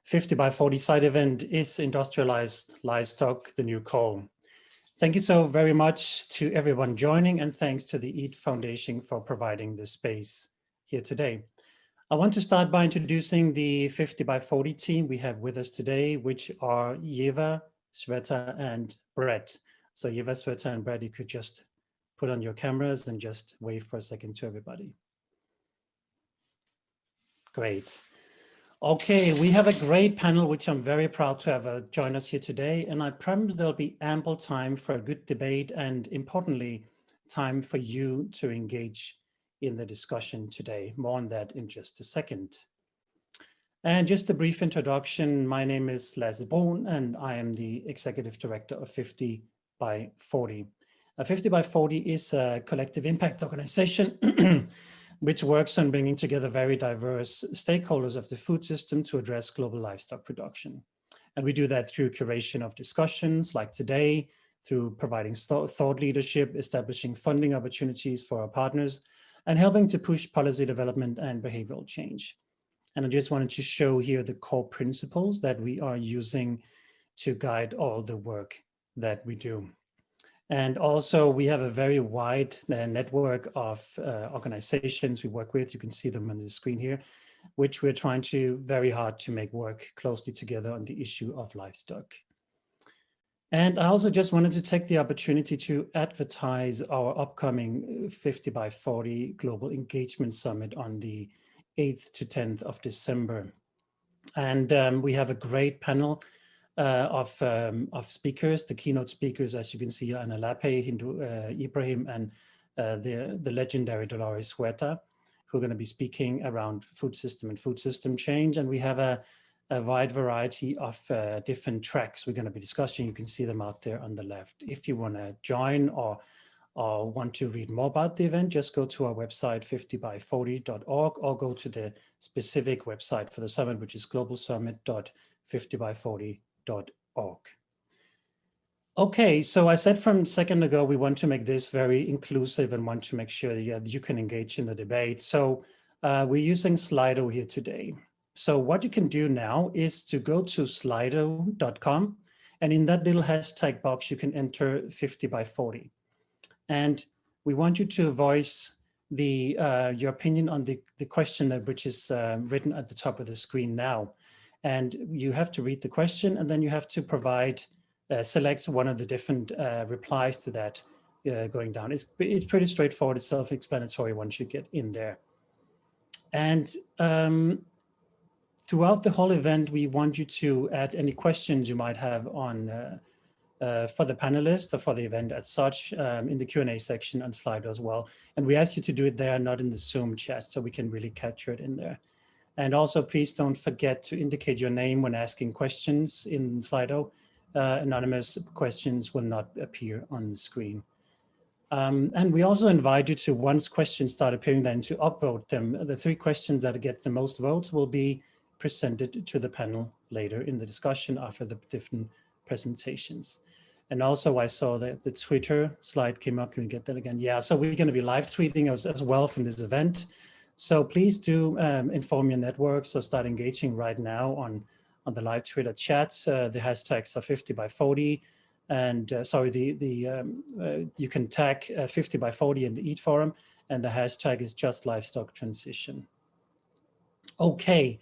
50 by 40 side event is Industrialized Livestock, the new call. Thank you so very much to everyone joining, and thanks to the EAT Foundation for providing this space here today. I want to start by introducing the 50 by 40 team we have with us today, which are Yeva, Sveta, and Brett. So Yeva, Sveta, and Brett, you could just put on your cameras and just wave for a second to everybody. Great. Okay, we have a great panel, which I'm very proud to have join us here today. And I promise there'll be ample time for a good debate and, importantly, time for you to engage in the discussion today. More on that in just a second. And just a brief introduction. My name is Lasse Brun, and I am the Executive Director of 50 by 40. 50 by 40 is a collective impact organization which works on bringing together very diverse stakeholders of the food system to address global livestock production. And we do that through curation of discussions like today, through providing thought leadership, establishing funding opportunities for our partners, and helping to push policy development and behavioral change. And I just wanted to show here the core principles that we are using to guide all the work that we do. And also we have a very wide network of organizations we work with. You can see them on the screen here, which we're trying to very hard to make work closely together on the issue of livestock. And I also just wanted to take the opportunity to advertise our upcoming 50 by 40 Global Engagement Summit on the 8th to 10th of December. And we have a great panel of speakers. The keynote speakers, as you can see, Anna Lape, Hindu Ibrahim, and the legendary Dolores Huerta, who are going to be speaking around food system and food system change. And we have a wide variety of different tracks we're going to be discussing. You can see them out there on the left. If you want to join or want to read more about the event, just go to our website, 50by40.org, or go to the specific website for the summit, which is globalsummit.50by40.org. Okay, so I said from a second ago, we want to make this very inclusive and want to make sure that you can engage in the debate. So we're using Slido here today. So what you can do now is to go to slido.com, and in that little hashtag box, you can enter 50 by 40. And we want you to voice your opinion on the question which is written at the top of the screen now. And you have to read the question, and then you have to provide, select one of the different replies to that going down. It's pretty straightforward, it's self-explanatory once you get in there. And throughout the whole event, we want you to add any questions you might have on for the panelists or for the event as such in the Q&A section on Slido as well. And we ask you to do it there, not in the Zoom chat, so we can really capture it in there. And also, please don't forget to indicate your name when asking questions in Slido. Anonymous questions will not appear on the screen. And we also invite you to, once questions start appearing, then to upvote them. The 3 questions that get the most votes will be presented to the panel later in the discussion after the different presentations. And also, I saw that the Twitter slide came up. Can we get that again? Yeah, so we're going to be live tweeting as well from this event. So please do inform your networks or start engaging right now on the live Twitter chats. The hashtags are 50 by 40, and you can tag 50 by 40 in the EAT forum, and the hashtag is just livestock transition. Okay,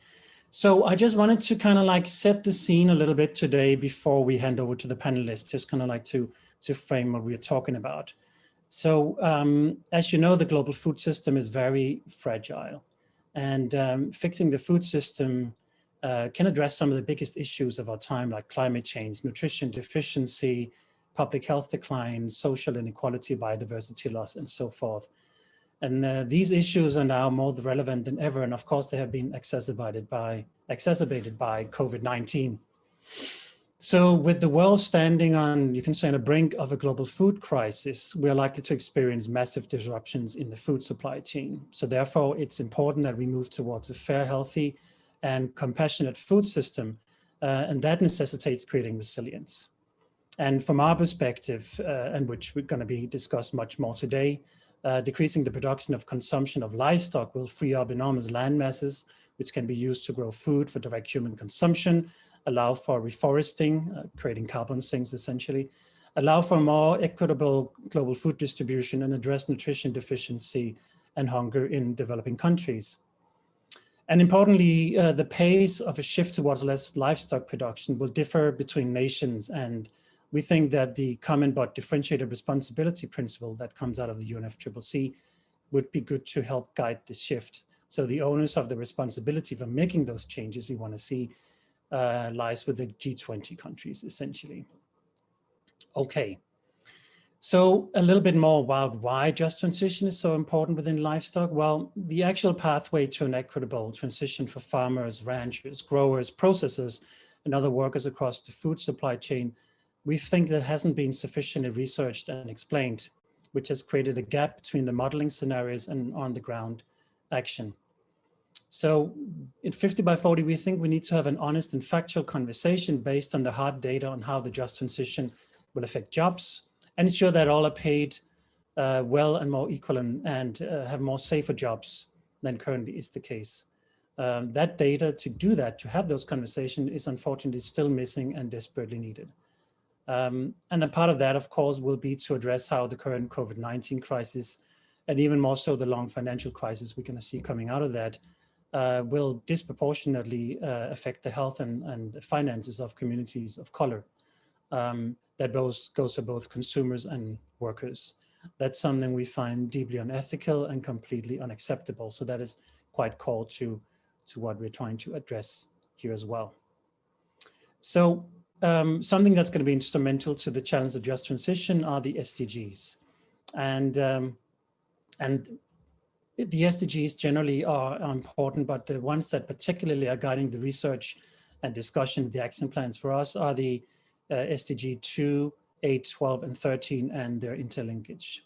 so I just wanted to kind of like set the scene a little bit today before we hand over to the panelists, just kind of like to frame what we're talking about. So as you know, the global food system is very fragile, and fixing the food system can address some of the biggest issues of our time, like climate change, nutrition deficiency, public health decline, social inequality, biodiversity loss, and so forth. And these issues are now more relevant than ever, and of course they have been exacerbated by COVID-19. So with the world standing on, you can say, on the brink of a global food crisis, we are likely to experience massive disruptions in the food supply chain. So therefore, it's important that we move towards a fair, healthy, and compassionate food system, and that necessitates creating resilience. And from our perspective, and which we're going to be discussed much more today, decreasing the production of consumption of livestock will free up enormous land masses, which can be used to grow food for direct human consumption, allow for reforesting, creating carbon sinks essentially, allow for more equitable global food distribution, and address nutrition deficiency and hunger in developing countries. And importantly, the pace of a shift towards less livestock production will differ between nations. And we think that the common but differentiated responsibility principle that comes out of the UNFCCC would be good to help guide this shift. So the onus of the responsibility for making those changes we want to see lies with the G20 countries, essentially. Okay. So a little bit more about why just transition is so important within livestock. Well, the actual pathway to an equitable transition for farmers, ranchers, growers, processors, and other workers across the food supply chain, we think that hasn't been sufficiently researched and explained, which has created a gap between the modeling scenarios and on the ground action. So in 50 by 40, we think we need to have an honest and factual conversation based on the hard data on how the just transition will affect jobs, and ensure that all are paid well and more equal and have more safer jobs than currently is the case. That data to do that, to have those conversations, is unfortunately still missing and desperately needed. And a part of that, of course, will be to address how the current COVID-19 crisis, and even more so the long financial crisis we're going to see coming out of that, will disproportionately affect the health and finances of communities of color. That goes for both consumers and workers. That's something we find deeply unethical and completely unacceptable. So that is quite core to what we're trying to address here as well. So something that's going to be instrumental to the challenge of just transition are the SDGs. And the SDGs generally are important, but the ones that particularly are guiding the research and discussion, the action plans for us, are the SDG 2, 8, 12, and 13, and their interlinkage.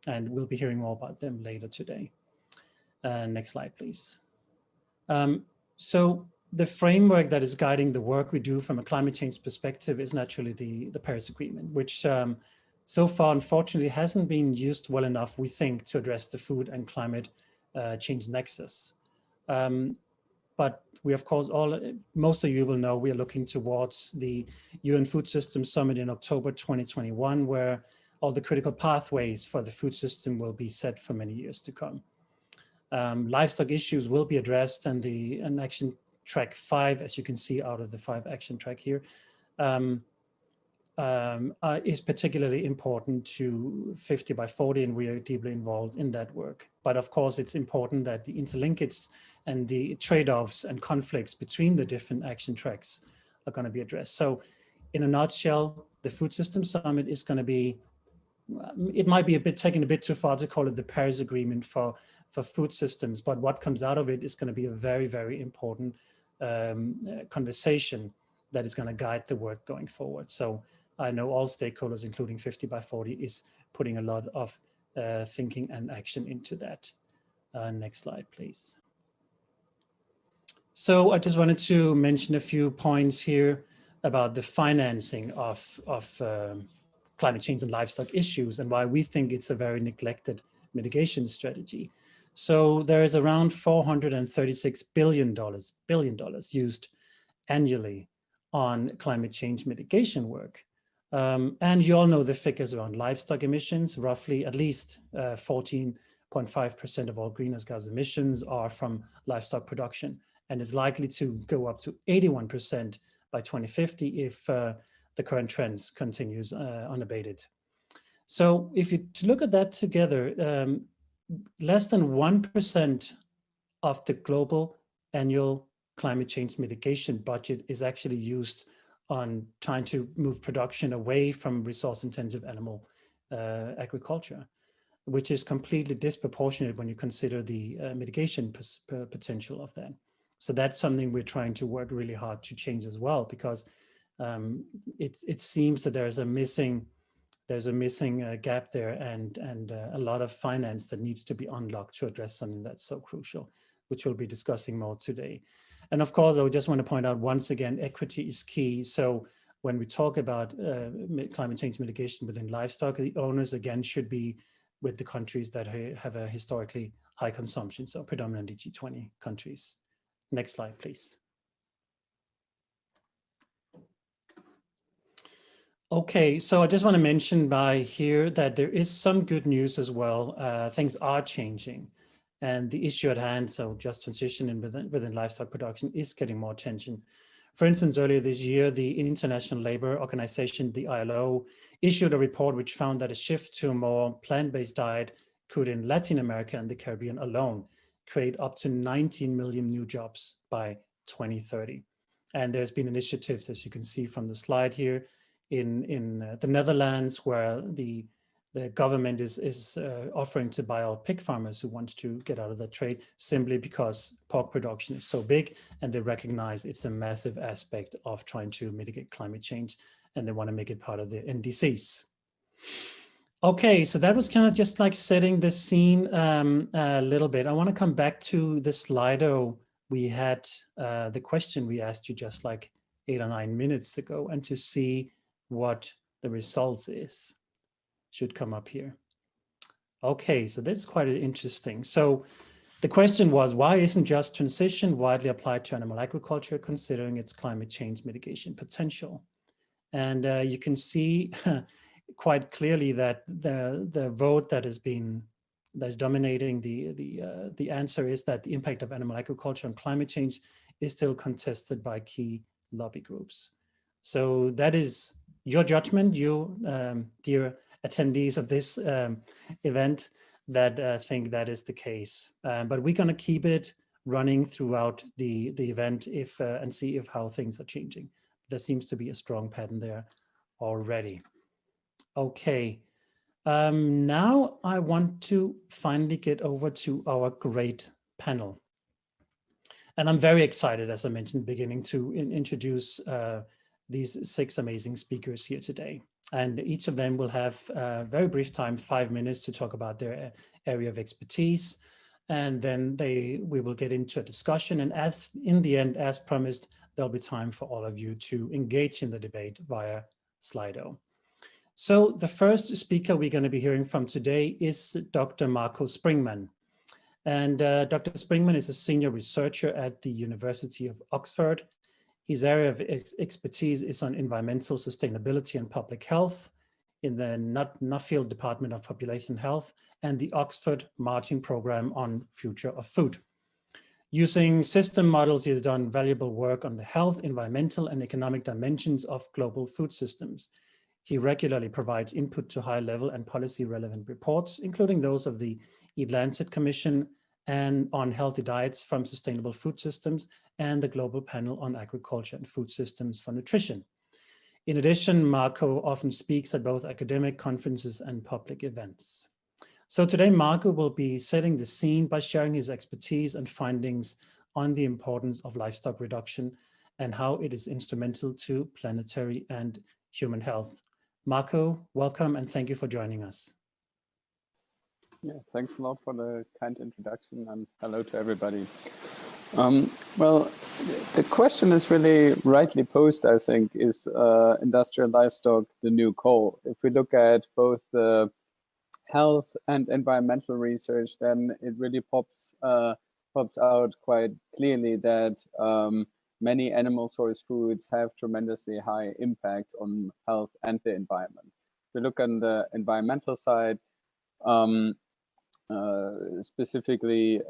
And we'll be hearing more about them later today. Next slide, please. So the framework that is guiding the work we do from a climate change perspective is naturally the Paris Agreement, which so far, unfortunately, hasn't been used well enough, we think, to address the food and climate change nexus. But we, of course, most of you will know we are looking towards the UN Food Systems Summit in October 2021, where all the critical pathways for the food system will be set for many years to come. Livestock issues will be addressed, and an action track 5, as you can see out of the 5 action track here, is particularly important to 50 by 40, and we are deeply involved in that work. But of course, it's important that the interlinkages and the trade-offs and conflicts between the different action tracks are going to be addressed. So in a nutshell, the Food Systems Summit is going to be, it might be taken a bit too far to call it the Paris Agreement for food systems, but what comes out of it is going to be a very, very important conversation that is going to guide the work going forward. So I know all stakeholders, including 50 by 40, is putting a lot of thinking and action into that. Next slide, please. So I just wanted to mention a few points here about the financing of climate change and livestock issues, and why we think it's a very neglected mitigation strategy. So there is around $436 billion used annually on climate change mitigation work. And you all know the figures around livestock emissions. Roughly at least 14.5% of all greenhouse gas emissions are from livestock production, and it's likely to go up to 81% by 2050 if the current trends continues unabated. So if you look at that together, less than 1% of the global annual climate change mitigation budget is actually used on trying to move production away from resource-intensive animal agriculture, which is completely disproportionate when you consider the mitigation potential of that. So that's something we're trying to work really hard to change as well, because it seems that there's a missing gap there, and a lot of finance that needs to be unlocked to address something that's so crucial, which we'll be discussing more today. And of course, I would just want to point out once again, equity is key. So when we talk about climate change mitigation within livestock, the owners again should be with the countries that have a historically high consumption, so predominantly G20 countries. Next slide, please. Okay, so I just want to mention by here that there is some good news as well. Things are changing, and the issue at hand, so just transition in within livestock production, is getting more attention. For instance, earlier this year, the International Labour Organization, the ILO, issued a report which found that a shift to a more plant-based diet could, in Latin America and the Caribbean alone, create up to 19 million new jobs by 2030. And there's been initiatives, as you can see from the slide here, in the Netherlands, where the government is offering to buy out pig farmers who want to get out of the trade, simply because pork production is so big, and they recognize it's a massive aspect of trying to mitigate climate change, and they want to make it part of the NDCs. Okay, so that was kind of just like setting the scene a little bit. I want to come back to the Slido. We had the question we asked you just like 8 or 9 minutes ago, and to see what the results is. Should come up here. Okay, so that's quite interesting. So the question was, why isn't just transition widely applied to animal agriculture, considering its climate change mitigation potential? And you can see quite clearly that the vote that has been that's dominating the answer is that the impact of animal agriculture on climate change is still contested by key lobby groups. So that is your judgment, you dear attendees of this event, that think that is the case. But we're going to keep it running throughout the event if and see if how things are changing. There seems to be a strong pattern there already. Okay, now I want to finally get over to our great panel. And I'm very excited, as I mentioned, beginning to introduce these 6 amazing speakers here today. And each of them will have a very brief time, 5 minutes, to talk about their area of expertise. And then we will get into a discussion. And as in the end, as promised, there'll be time for all of you to engage in the debate via Slido. So the first speaker we're going to be hearing from today is Dr. Marco Springmann. And Dr. Springmann is a senior researcher at the University of Oxford. His area of expertise is on environmental sustainability and public health in the Nuffield Department of Population Health and the Oxford Martin Program on Future of Food. Using system models, he has done valuable work on the health, environmental, and economic dimensions of global food systems. He regularly provides input to high-level and policy-relevant reports, including those of the Eat-Lancet Commission and on healthy diets from sustainable food systems, and the Global Panel on Agriculture and Food Systems for Nutrition. In addition, Marco often speaks at both academic conferences and public events. So today, Marco will be setting the scene by sharing his expertise and findings on the importance of livestock reduction and how it is instrumental to planetary and human health. Marco, welcome and thank you for joining us. Yeah, thanks a lot for the kind introduction, and hello to everybody. Well, the question is really rightly posed, I think, is industrial livestock the new coal? If we look at both the health and environmental research, then it really pops out quite clearly that many animal source foods have tremendously high impacts on health and the environment. If we look on the environmental side, specifically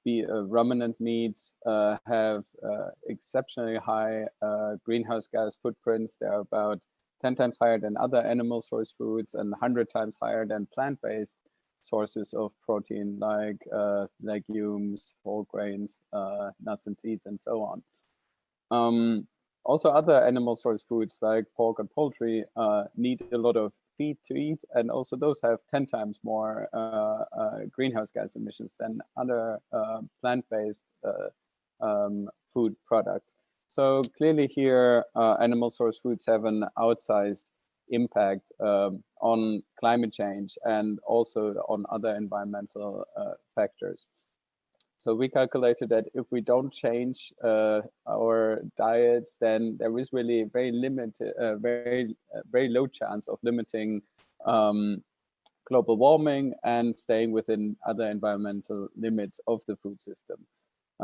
ruminant meats have exceptionally high greenhouse gas footprints. They're about 10 times higher than other animal source foods and 100 times higher than plant-based sources of protein like legumes, whole grains, nuts and seeds, and so on. Also, other animal source foods like pork and poultry need a lot of feed to eat, and also those have 10 times more greenhouse gas emissions than other plant-based food products. So clearly here, animal source foods have an outsized impact on climate change and also on other environmental factors. So we calculated that if we don't change our diets, then there is really a very limited, very low chance of limiting global warming and staying within other environmental limits of the food system.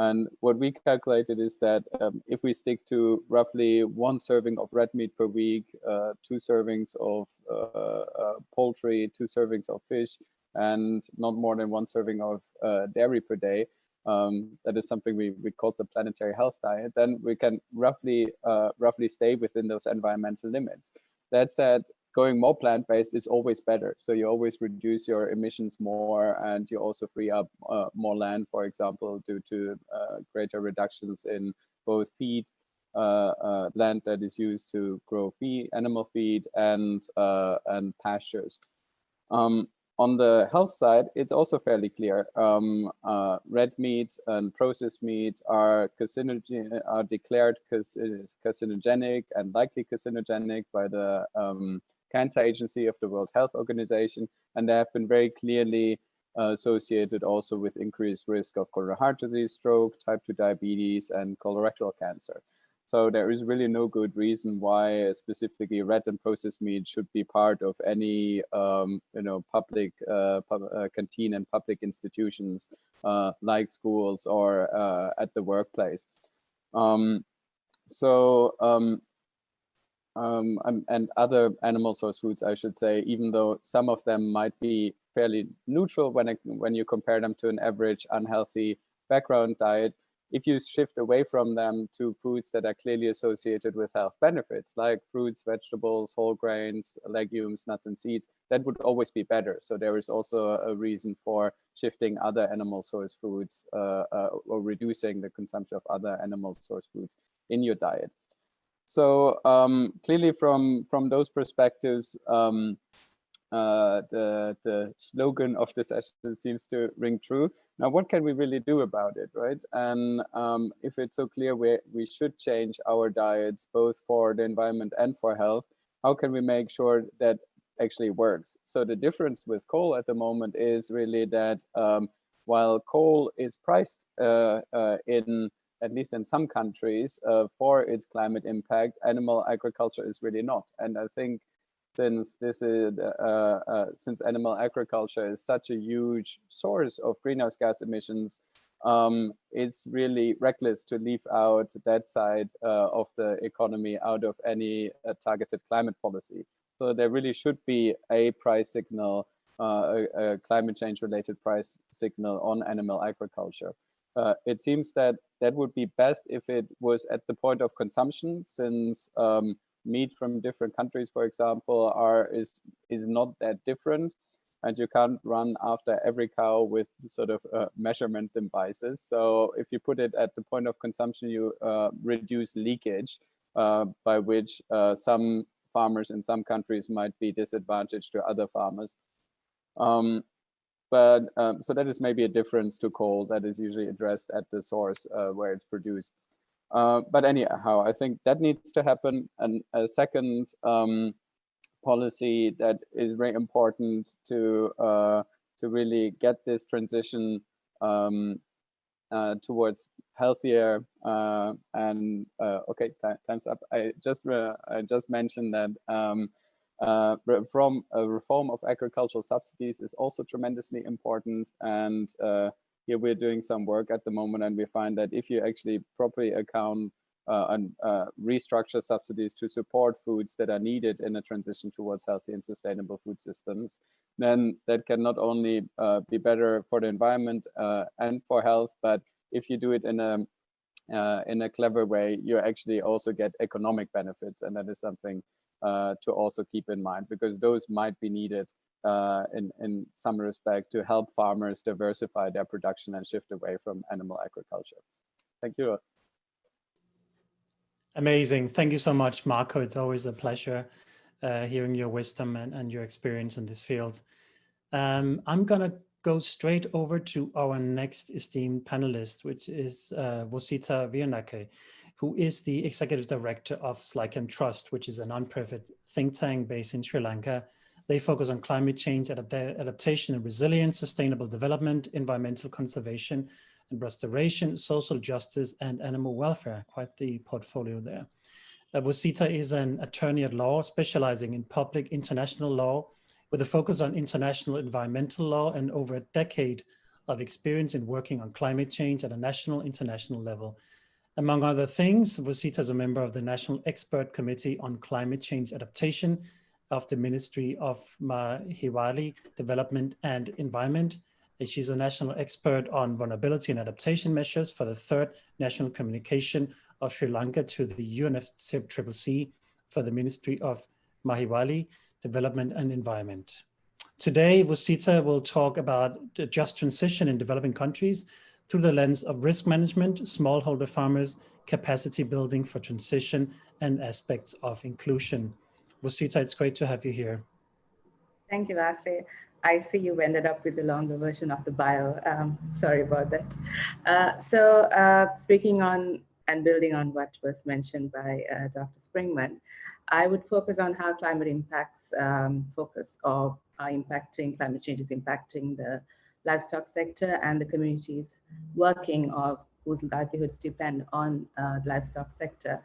And what we calculated is that if we stick to roughly 1 serving of red meat per week, 2 servings of poultry, 2 servings of fish, and not more than 1 serving of dairy per day, that is something we call the planetary health diet, then we can roughly stay within those environmental limits. That said, going more plant-based is always better. So you always reduce your emissions more, and you also free up more land, for example, due to greater reductions in both feed, land that is used to grow animal feed, and pastures. On the health side, it's also fairly clear. Red meat and processed meat are declared carcinogenic and likely carcinogenic by the Cancer Agency of the World Health Organization, and they have been very clearly associated also with increased risk of coronary heart disease, stroke, type 2 diabetes, and colorectal cancer. So there is really no good reason why specifically red and processed meat should be part of any public canteen and public institutions like schools or at the workplace. And other animal source foods, I should say, even though some of them might be fairly neutral when you compare them to an average unhealthy background diet, if you shift away from them to foods that are clearly associated with health benefits, like fruits, vegetables, whole grains, legumes, nuts, and seeds, that would always be better. So there is also a reason for shifting other animal source foods or reducing the consumption of other animal source foods in your diet. So clearly from those perspectives, the slogan of the session seems to ring true. Now, what can we really do about it, right? And if it's so clear we should change our diets, both for the environment and for health, how can we make sure that actually works? So the difference with coal at the moment is really that while coal is priced at least in some countries, for its climate impact, animal agriculture is really not. And I think since animal agriculture is such a huge source of greenhouse gas emissions, it's really reckless to leave out that side of the economy out of any targeted climate policy. So there really should be a price signal, a climate change related price signal on animal agriculture. It seems that would be best if it was at the point of consumption, since meat from different countries, for example, is not that different, and you can't run after every cow with sort of measurement devices. So if you put it at the point of consumption, you reduce leakage, by which some farmers in some countries might be disadvantaged to other farmers. So that is maybe a difference to coal that is usually addressed at the source where it's produced. But anyhow, I think that needs to happen. And a second policy that is very important to really get this transition towards healthier okay, time's up. I just mentioned that from a reform of agricultural subsidies is also tremendously important, and here we're doing some work at the moment, and we find that if you actually properly account and restructure subsidies to support foods that are needed in a transition towards healthy and sustainable food systems, then that can not only be better for the environment and for health, but if you do it in a clever way, you actually also get economic benefits, and that is something to also keep in mind, because those might be needed in some respect to help farmers diversify their production and shift away from animal agriculture. Thank you. Amazing. Thank you so much, Marco. It's always a pleasure hearing your wisdom and your experience in this field. I'm going to go straight over to our next esteemed panelist, which is Vosita Virnake, who is the Executive Director of Slyken Trust, which is a non-profit think tank based in Sri Lanka. They focus on climate change, adaptation and resilience, sustainable development, environmental conservation and restoration, social justice, and animal welfare. Quite the portfolio there. Vosita is an attorney at law specializing in public international law with a focus on international environmental law and over a decade of experience in working on climate change at a national, international level. Among other things, Vosita is a member of the National Expert Committee on Climate Change Adaptation of the Ministry of Mahawali Development and Environment. And she's a national expert on vulnerability and adaptation measures for the third national communication of Sri Lanka to the UNFCCC for the Ministry of Mahawali Development and Environment. Today, Vosita will talk about the just transition in developing countries through the lens of risk management, smallholder farmers, capacity building for transition, and aspects of inclusion. Vosita, it's great to have you here. Thank you, Vasi. I see you ended up with the longer version of the bio. Sorry about that. Speaking on and building on what was mentioned by Dr. Springmann, I would focus on how climate impacts climate change is impacting the livestock sector and the communities working or whose livelihoods depend on the livestock sector.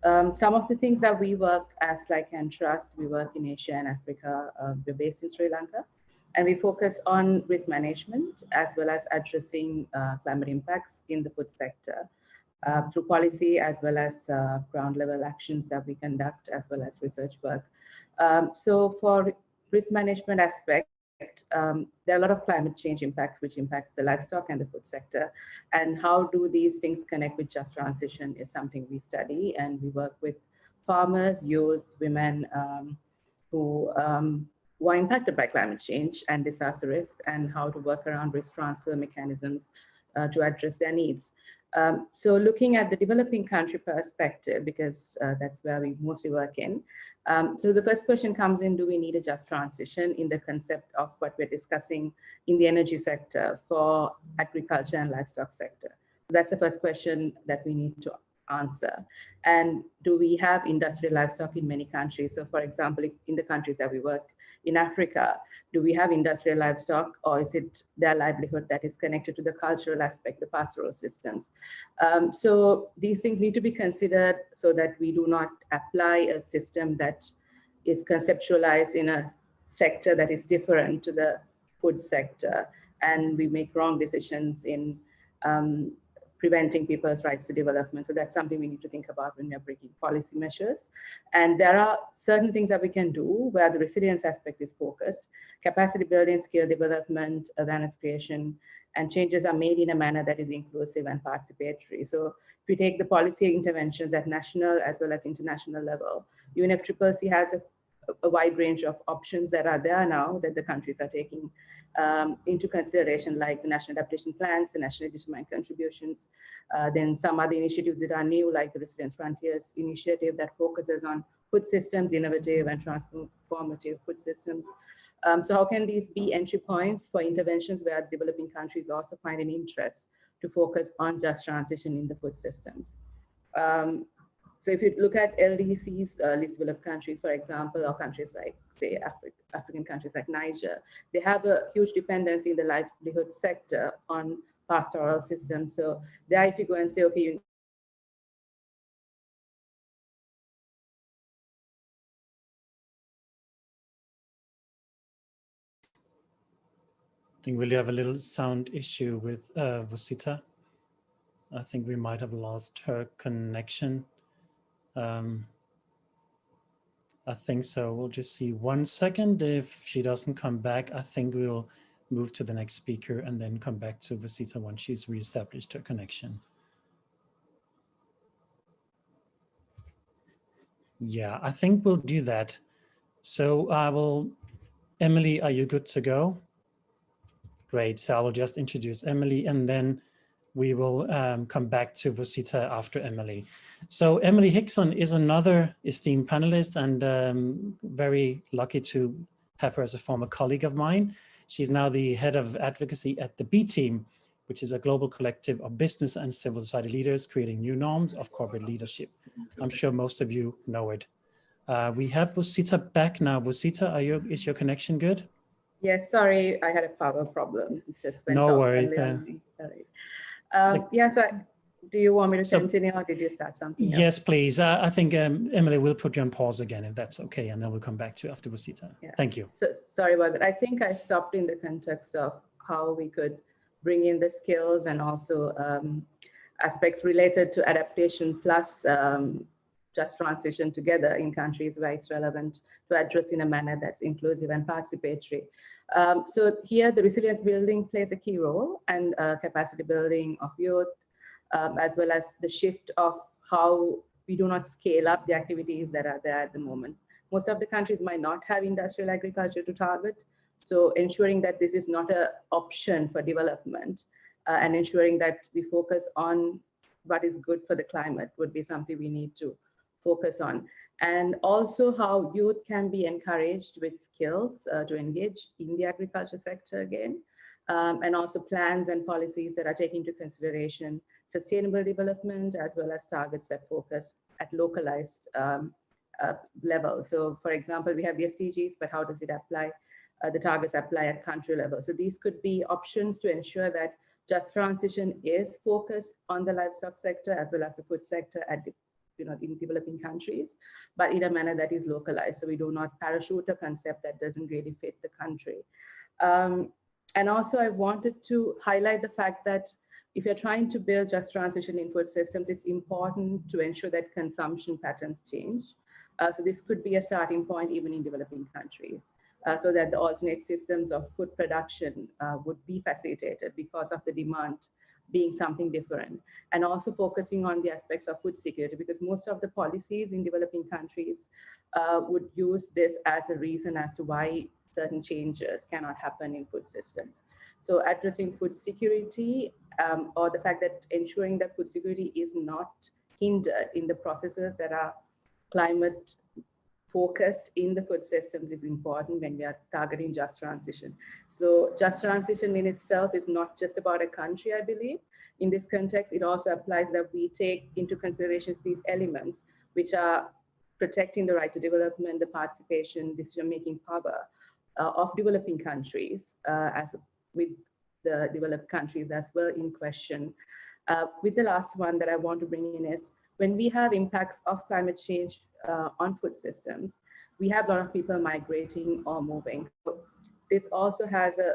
Some of the things that we work as like and trust, we work in Asia and Africa, we're based in Sri Lanka, and we focus on risk management as well as addressing climate impacts in the food sector through policy as well as ground level actions that we conduct as well as research work. So for risk management aspect, there are a lot of climate change impacts which impact the livestock and the food sector, and how do these things connect with just transition is something we study, and we work with farmers, youth, women who are impacted by climate change and disaster risk, and how to work around risk transfer mechanisms to address their needs. So looking at the developing country perspective, because that's where we mostly work in. So the first question comes in, do we need a just transition in the concept of what we're discussing in the energy sector for agriculture and livestock sector? That's the first question that we need to answer. And do we have industrial livestock in many countries? So for example, in the countries that we work in Africa, do we have industrial livestock, or is it their livelihood that is connected to the cultural aspect, the pastoral systems? So these things need to be considered so that we do not apply a system that is conceptualized in a sector that is different to the food sector, and we make wrong decisions in preventing people's rights to development. So that's something we need to think about when we're breaking policy measures. And there are certain things that we can do where the resilience aspect is focused, capacity building, skill development, awareness creation, and changes are made in a manner that is inclusive and participatory. So if we take the policy interventions at national as well as international level, UNFCCC has a wide range of options that are there now that the countries are taking into consideration, like the national adaptation plans, the nationally determined contributions, then some other initiatives that are new, like the Resilience Frontiers initiative that focuses on food systems, innovative and transformative food systems. So how can these be entry points for interventions where developing countries also find an interest to focus on just transition in the food systems? So if you look at LDCs, least developed countries, for example, or countries like, say, African countries like Niger, they have a huge dependency in the livelihood sector on pastoral systems. So there, if you go and say, okay, I think we'll have a little sound issue with Vosita. I think we might have lost her connection. I think so. We'll just see 1 second. If she doesn't come back, I think we'll move to the next speaker and then come back to Vosita once she's reestablished her connection. Yeah, I think we'll do that. So I will, Emily, are you good to go? Great, so I will just introduce Emily and then we will come back to Vosita after Emily. So Emily Hickson is another esteemed panelist, and very lucky to have her as a former colleague of mine. She's now the head of advocacy at the B Team, which is a global collective of business and civil society leaders creating new norms of corporate leadership. I'm sure most of you know it. We have Vosita back now. Vosita, is your connection good? Yes, sorry, I had a power problem. It just went no off worries. Sorry. Yeah, so do you want me to continue or did you start something else? Yes, please. I think Emily will put you on pause again if that's okay, and then we'll come back to you after Vosita. Yeah. Thank you. So sorry about that. I think I stopped in the context of how we could bring in the skills and also aspects related to adaptation plus just transition together in countries where it's relevant to address in a manner that's inclusive and participatory. So here the resilience building plays a key role, and capacity building of youth, as well as the shift of how we do not scale up the activities that are there at the moment. Most of the countries might not have industrial agriculture to target. So ensuring that this is not an option for development and ensuring that we focus on what is good for the climate would be something we need to focus on. And also how youth can be encouraged with skills to engage in the agriculture sector again, and also plans and policies that are taking into consideration sustainable development as well as targets that focus at localized level. So for example, we have the SDGs, but how does it apply? The targets apply at country level. So these could be options to ensure that just transition is focused on the livestock sector as well as the food sector at in developing countries, but in a manner that is localized. So we do not parachute a concept that doesn't really fit the country. And also I wanted to highlight the fact that if you're trying to build just transition in food systems, it's important to ensure that consumption patterns change. So this could be a starting point even in developing countries, so that the alternate systems of food production would be facilitated because of the demand being something different, and also focusing on the aspects of food security, because most of the policies in developing countries would use this as a reason as to why certain changes cannot happen in food systems. So addressing food security, or the fact that ensuring that food security is not hindered in the processes that are climate focused in the food systems is important when we are targeting just transition. So just transition in itself is not just about a country, I believe. In this context, it also applies that we take into consideration these elements, which are protecting the right to development, the participation, decision-making power of developing countries, as with the developed countries as well in question. With the last one that I want to bring in is, when we have impacts of climate change on food systems, we have a lot of people migrating or moving. So this also has an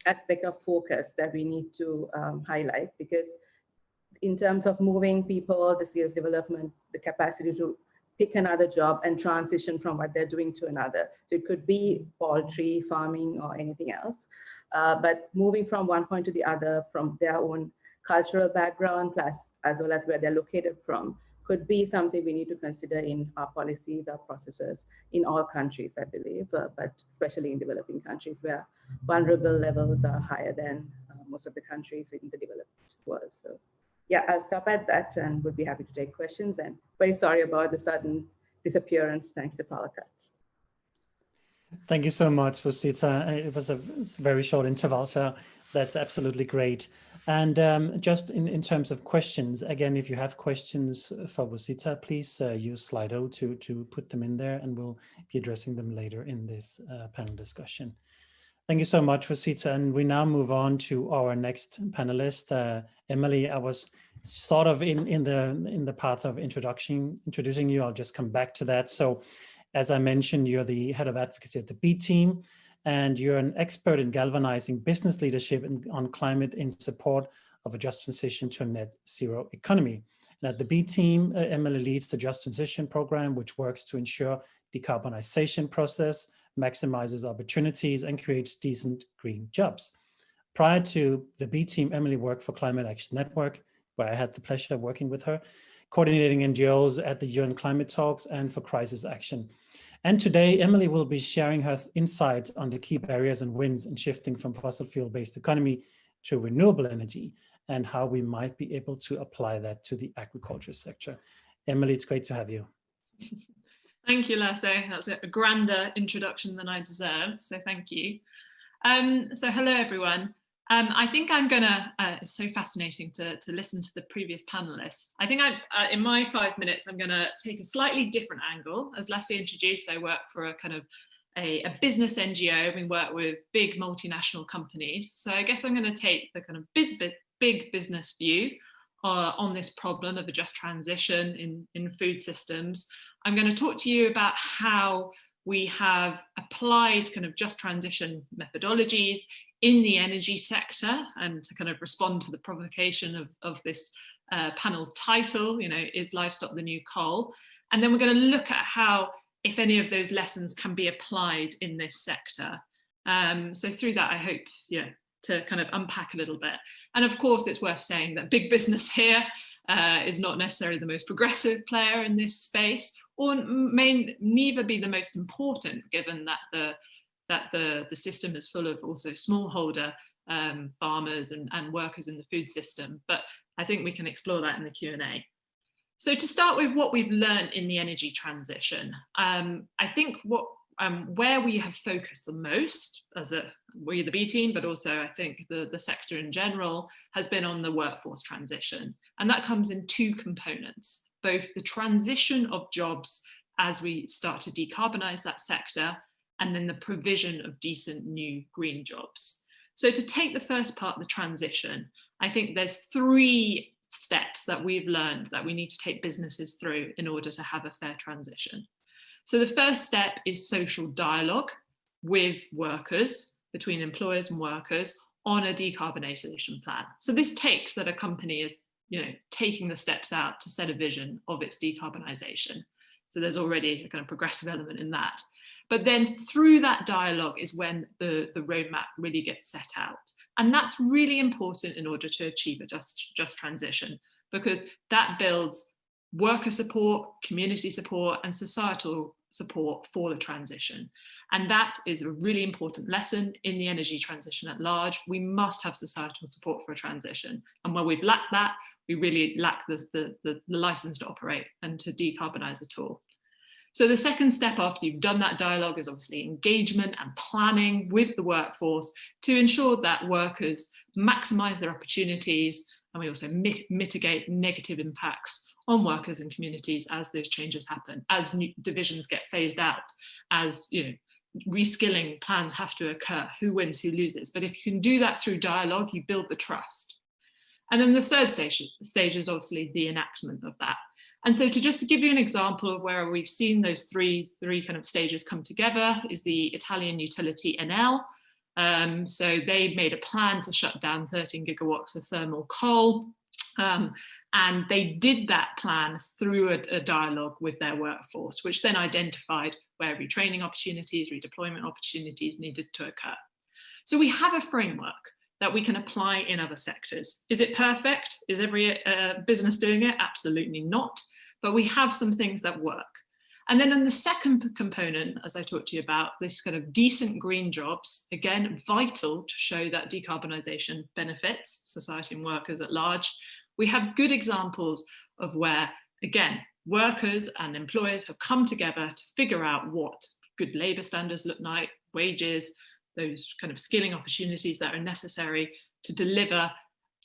aspect of focus that we need to highlight, because in terms of moving people, the skills development, the capacity to pick another job and transition from what they're doing to another. So it could be poultry, farming, or anything else. But moving from one point to the other from their own cultural background, plus as well as where they're located from, could be something we need to consider in our policies, our processes in all countries, I believe, but especially in developing countries where vulnerable levels are higher than most of the countries in the developed world. So yeah, I'll stop at that and would be happy to take questions. And very sorry about the sudden disappearance thanks to power cuts. Thank you so much, Rosita. It was a very short interval, so that's absolutely great. And just in terms of questions, again, if you have questions for Rosita, please use Slido to put them in there, and we'll be addressing them later in this panel discussion. Thank you so much, Rosita. And we now move on to our next panelist, Emily. I was sort of in the path of introducing you. I'll just come back to that. So, as I mentioned, you're the head of advocacy at the B team, and you're an expert in galvanizing business leadership on climate in support of a just transition to a net zero economy. And at the B team, Emily leads the Just Transition program, which works to ensure decarbonization process, maximizes opportunities, and creates decent green jobs. Prior to the B team, Emily worked for Climate Action Network, where I had the pleasure of working with her, coordinating NGOs at the UN climate talks and for crisis action. And today, Emily will be sharing her insight on the key barriers and wins in shifting from fossil fuel-based economy to renewable energy, and how we might be able to apply that to the agriculture sector. Emily, it's great to have you. Thank you, Lasse. That's a grander introduction than I deserve, so thank you. So hello, everyone. I think I'm gonna, it's so fascinating to listen to the previous panelists. I think in my 5 minutes, I'm gonna take a slightly different angle. As Lasse introduced, I work for a kind of a business NGO. We work with big multinational companies. So I guess I'm gonna take the kind of big business view on this problem of a just transition in food systems. I'm gonna talk to you about how we have applied kind of just transition methodologies in the energy sector, and to kind of respond to the provocation of this panel's title, you know, is livestock the new coal? And then we're going to look at how, if any of those lessons can be applied in this sector. So through that, I hope, yeah, to kind of unpack a little bit. And of course, it's worth saying that big business here is not necessarily the most progressive player in this space, or may neither be the most important, given that the system is full of also smallholder farmers and workers in the food system. But I think we can explore that in the Q&A. So to start with what we've learned in the energy transition, I think where we have focused the most as we the B team, but also I think the sector in general, has been on the workforce transition. And that comes in two components, both the transition of jobs as we start to decarbonize that sector, and then the provision of decent new green jobs. So to take the first part, the transition, I think there's 3 steps that we've learned that we need to take businesses through in order to have a fair transition. So the first step is social dialogue with workers, between employers and workers, on a decarbonisation plan. So this takes that a company is, you know, taking the steps out to set a vision of its decarbonisation. So there's already a kind of progressive element in that. But then through that dialogue is when the roadmap really gets set out. And that's really important in order to achieve a just transition, because that builds worker support, community support, and societal support for the transition. And that is a really important lesson in the energy transition at large. We must have societal support for a transition. And where we've lacked that, we really lack the license to operate and to decarbonise at all. So the second step after you've done that dialogue is obviously engagement and planning with the workforce to ensure that workers maximise their opportunities, and we also mitigate negative impacts on workers and communities as those changes happen, as new divisions get phased out, as, you know, reskilling plans have to occur, who wins, who loses. But if you can do that through dialogue, you build the trust. And then the third stage is obviously the enactment of that. And so to give you an example of where we've seen those three kind of stages come together is the Italian utility Enel. So they made a plan to shut down 13 gigawatts of thermal coal. And they did that plan through a dialogue with their workforce, which then identified where retraining opportunities, redeployment opportunities needed to occur. So we have a framework that we can apply in other sectors. Is it perfect? Is every business doing it? Absolutely not. But we have some things that work. And then in the second component, as I talked to you about, this kind of decent green jobs, again, vital to show that decarbonisation benefits society and workers at large. We have good examples of where, again, workers and employers have come together to figure out what good labour standards look like, wages, those kind of skilling opportunities that are necessary to deliver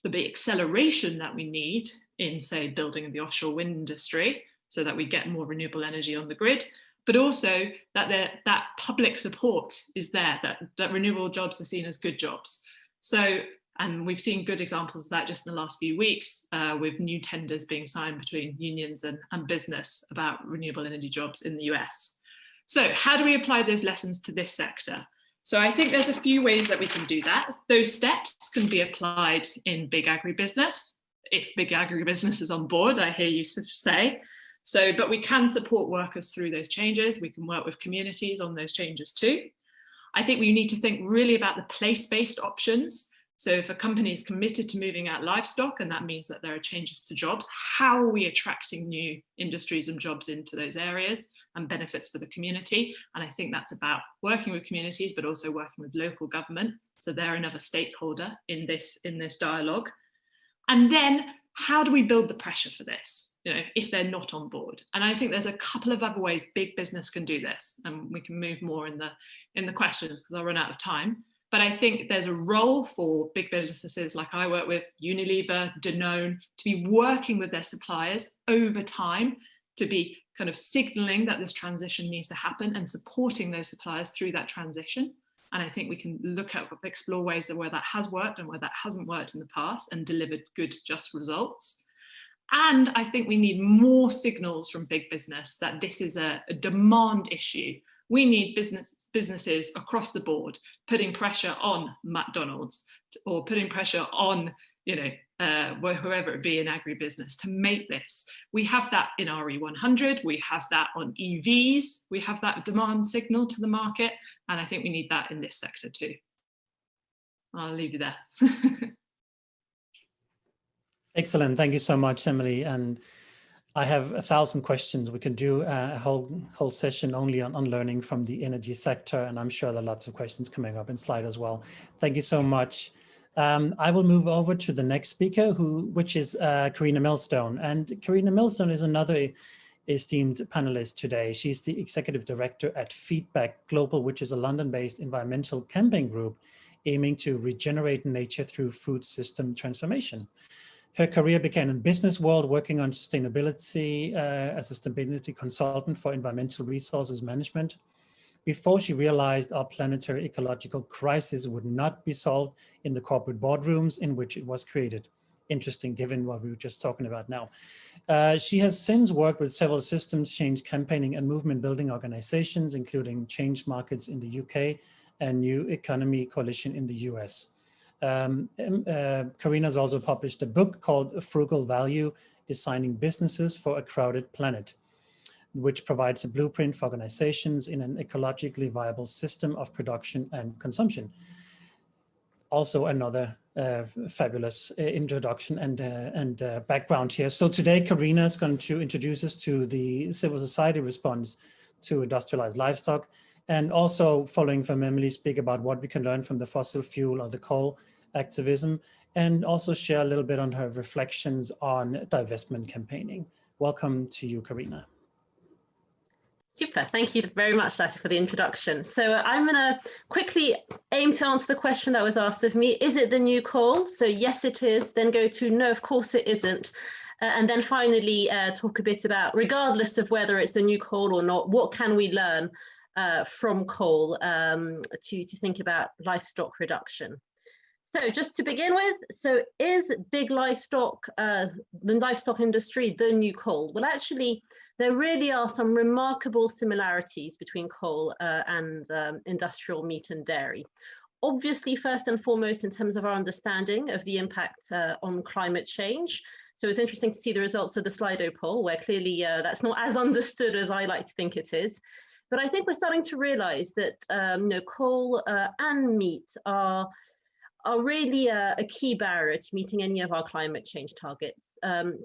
the acceleration that we need in, say, building the offshore wind industry so that we get more renewable energy on the grid, but also that that public support is there, that renewable jobs are seen as good jobs. So, and we've seen good examples of that just in the last few weeks with new tenders being signed between unions and business about renewable energy jobs in the US. So how do we apply those lessons to this sector? So I think there's a few ways that we can do that. Those steps can be applied in big agribusiness, if big agribusiness is on board, I hear you say. So, but we can support workers through those changes. We can work with communities on those changes too. I think we need to think really about the place-based options. So if a company is committed to moving out livestock, and that means that there are changes to jobs, how are we attracting new industries and jobs into those areas and benefits for the community? And I think that's about working with communities, but also working with local government. So they're another stakeholder in this dialogue. And then how do we build the pressure for this, you know, if they're not on board? And I think there's a couple of other ways big business can do this, and we can move more in the questions because I'll run out of time. But I think there's a role for big businesses like I work with, Unilever, Danone, to be working with their suppliers over time, to be kind of signaling that this transition needs to happen and supporting those suppliers through that transition. And I think we can explore ways that where that has worked and where that hasn't worked in the past and delivered good, just results. And I think we need more signals from big business that this is a demand issue We need businesses across the board putting pressure on McDonald's or putting pressure on, whoever it be in agribusiness to make this. We have that in RE100, we have that on EVs, we have that demand signal to the market, and I think we need that in this sector too. I'll leave you there. Excellent, thank you so much, Emily. And I have 1,000 questions. We could do a whole session only on learning from the energy sector, and I'm sure there are lots of questions coming up in slide as well. Thank you so much. I will move over to the next speaker, which is Karina Millstone. And Karina Millstone is another esteemed panelist today. She's the Executive Director at Feedback Global, which is a London-based environmental campaign group aiming to regenerate nature through food system transformation. Her career began in the business world, working on sustainability as a sustainability consultant for environmental resources management, before she realized our planetary ecological crisis would not be solved in the corporate boardrooms in which it was created. Interesting, given what we were just talking about now. She has since worked with several systems change campaigning and movement building organizations, including Change Markets in the UK and New Economy Coalition in the US. Karina's also published a book called Frugal Value, Designing Businesses for a Crowded Planet, which provides a blueprint for organizations in an ecologically viable system of production and consumption. Also another fabulous introduction and background here. So today, Karina is going to introduce us to the civil society response to industrialized livestock, and also following from Emily, speak about what we can learn from the fossil fuel or the coal activism, and also share a little bit on her reflections on divestment campaigning. Welcome to you, Karina. Super, thank you very much, Lasse, for the introduction. So I'm going to quickly aim to answer the question that was asked of me. Is it the new coal? So yes, it is. Then go to no, of course it isn't. And then finally talk a bit about, regardless of whether it's the new coal or not, what can we learn from coal to think about livestock reduction. So just to begin with, so is big livestock, the livestock industry, the new coal? Well, actually, there really are some remarkable similarities between coal and industrial meat and dairy. Obviously, first and foremost, in terms of our understanding of the impact on climate change. So it's interesting to see the results of the Slido poll, where clearly that's not as understood as I like to think it is. But I think we're starting to realize that coal and meat are really a key barrier to meeting any of our climate change targets.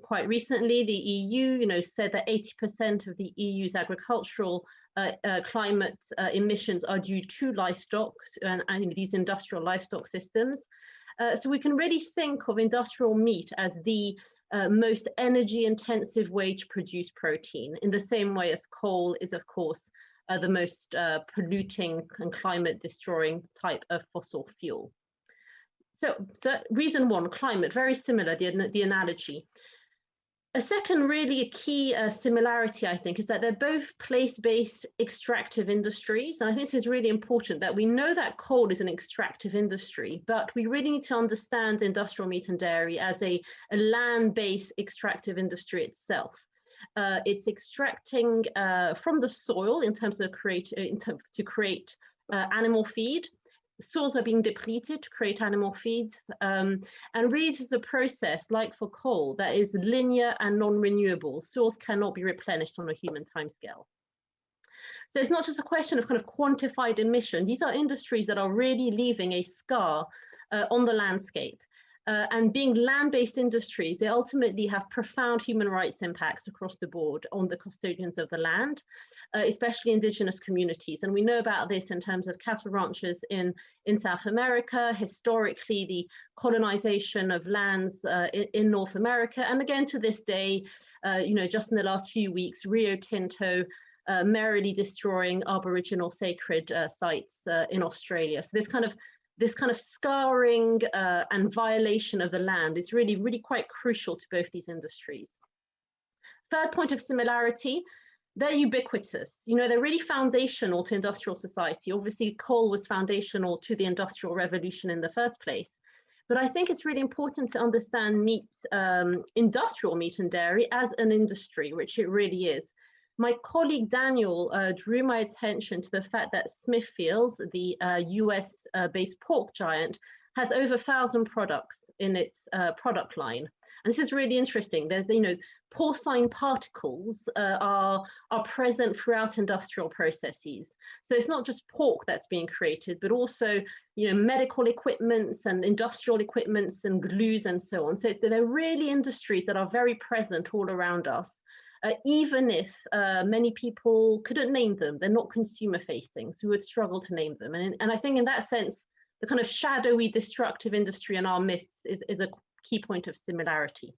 Quite recently, the EU, said that 80% of the EU's agricultural climate emissions are due to livestock and these industrial livestock systems. So we can really think of industrial meat as the most energy-intensive way to produce protein, in the same way as coal is, of course, the most polluting and climate-destroying type of fossil fuel. So reason one, climate, very similar, the analogy. A second really key similarity, I think, is that they're both place-based extractive industries. And I think this is really important, that we know that coal is an extractive industry, but we really need to understand industrial meat and dairy as a land-based extractive industry itself. It's extracting from the soil in terms of to create animal feed. Soils are being depleted to create animal feeds, and really this is a process, like for coal, that is linear and non-renewable. Soils cannot be replenished on a human timescale. So it's not just a question of kind of quantified emission. These are industries that are really leaving a scar on the landscape. And being land-based industries, they ultimately have profound human rights impacts across the board on the custodians of the land, especially indigenous communities. And we know about this in terms of cattle ranchers in South America, historically the colonization of lands in North America. And again, to this day, just in the last few weeks, Rio Tinto merrily destroying Aboriginal sacred sites in Australia. So this kind of scarring and violation of the land is really, really quite crucial to both these industries. Third point of similarity, they're ubiquitous. They're really foundational to industrial society. Obviously, coal was foundational to the Industrial Revolution in the first place. But I think it's really important to understand meat, industrial meat and dairy as an industry, which it really is. my colleague Daniel drew my attention to the fact that Smithfields, the US-based pork giant, has over 1,000 products in its product line. And this is really interesting. There's, porcine particles are present throughout industrial processes. So it's not just pork that's being created, but also, medical equipments and industrial equipments and glues and so on. So they're really industries that are very present all around us. Even if many people couldn't name them, they're not consumer facing, so we would struggle to name them. And I think in that sense, the kind of shadowy, destructive industry in our midst is a key point of similarity.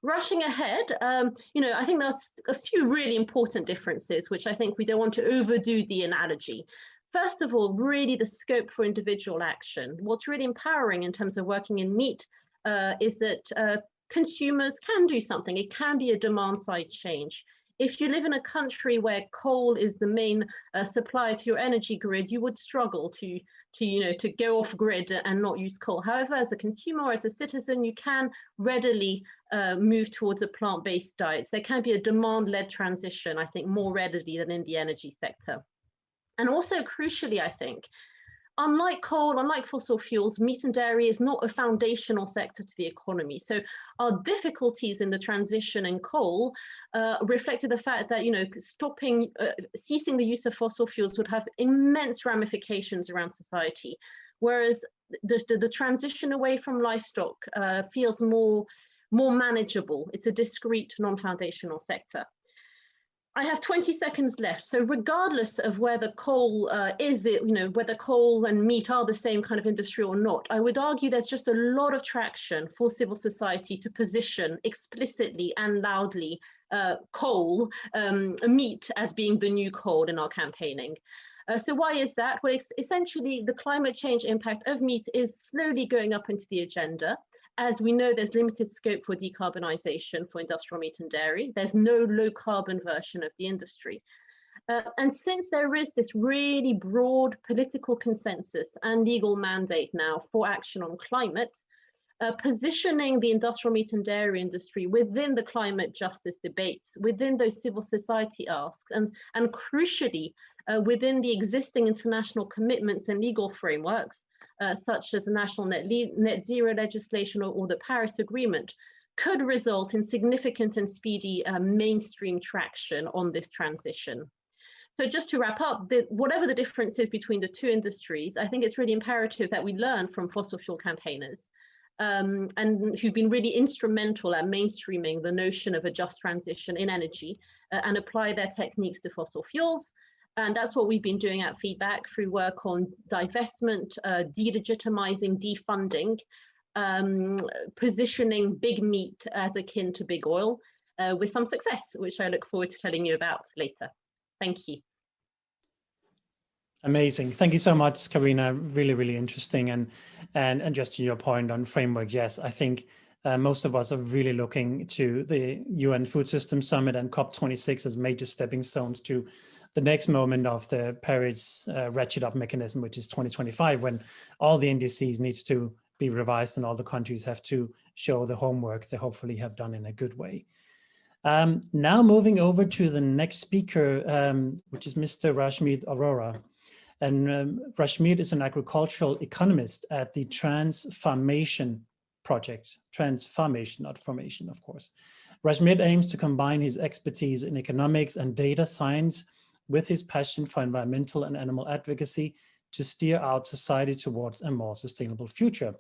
Rushing ahead, I think there's a few really important differences, which I think we don't want to overdo the analogy. First of all, really the scope for individual action. What's really empowering in terms of working in meat is that consumers can do something. It can be a demand side change. If you live in a country where coal is the main supplier to your energy grid, you would struggle to go off grid and not use coal. However, as a consumer or as a citizen, you can readily move towards a plant-based diet. There can be a demand-led transition, I think, more readily than in the energy sector. And also crucially, I think, unlike coal, unlike fossil fuels, meat and dairy is not a foundational sector to the economy. So our difficulties in the transition in coal reflected the fact that, ceasing the use of fossil fuels would have immense ramifications around society, whereas the transition away from livestock feels more manageable. It's a discrete, non-foundational sector. I have 20 seconds left. So regardless of whether coal whether coal and meat are the same kind of industry or not, I would argue there's just a lot of traction for civil society to position explicitly and loudly coal, meat as being the new coal in our campaigning. So why is that? Well, essentially the climate change impact of meat is slowly going up into the agenda. As we know, there's limited scope for decarbonisation for industrial meat and dairy. There's no low carbon version of the industry. And since there is this really broad political consensus and legal mandate now for action on climate, positioning the industrial meat and dairy industry within the climate justice debates, within those civil society asks, and crucially, within the existing international commitments and legal frameworks, such as the national net zero legislation or the Paris Agreement, could result in significant and speedy mainstream traction on this transition. So just to wrap up, whatever the difference is between the two industries, I think it's really imperative that we learn from fossil fuel campaigners and who've been really instrumental at mainstreaming the notion of a just transition in energy and apply their techniques to fossil fuels. And that's what we've been doing at Feedback through work on divestment, delegitimizing, defunding, positioning big meat as akin to big oil with some success, which I look forward to telling you about later. Thank you. Amazing. Thank you so much, Karina. Really, really interesting. And just to your point on framework, yes, I think most of us are really looking to the UN Food System Summit and COP26 as major stepping stones to the next moment of the Paris ratchet up mechanism, which is 2025, when all the NDCs needs to be revised and all the countries have to show the homework they hopefully have done in a good way. Now moving over to the next speaker, which is Mr. Rashmeet Arora. And Rashmeet is an agricultural economist at the Transformation Project. Transformation, not formation, of course. Rashmeet aims to combine his expertise in economics and data science with his passion for environmental and animal advocacy to steer our society towards a more sustainable future.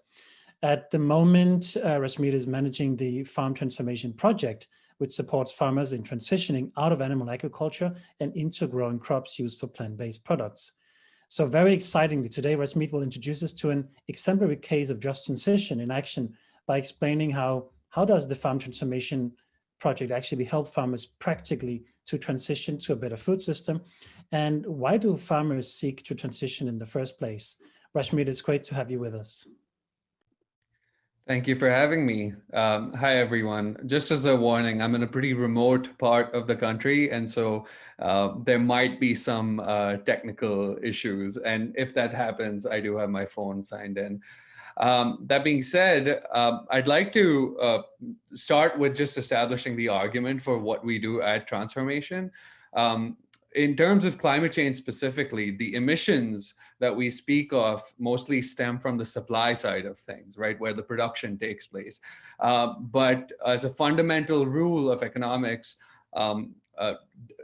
At the moment, Rashmeet is managing the Farm Transformation Project, which supports farmers in transitioning out of animal agriculture and into growing crops used for plant-based products. So very excitingly, today Rashmeet will introduce us to an exemplary case of just transition in action by explaining how does the Farm Transformation Project actually help farmers practically to transition to a better food system, and why do farmers seek to transition in the first place? Rashmeet, it's great to have you with us. Thank you for having me. Hi, everyone. Just as a warning, I'm in a pretty remote part of the country, and so there might be some technical issues. And if that happens, I do have my phone signed in. That being said, I'd like to start with just establishing the argument for what we do at Transformation. In terms of climate change specifically, the emissions that we speak of mostly stem from the supply side of things, right, where the production takes place. But as a fundamental rule of economics,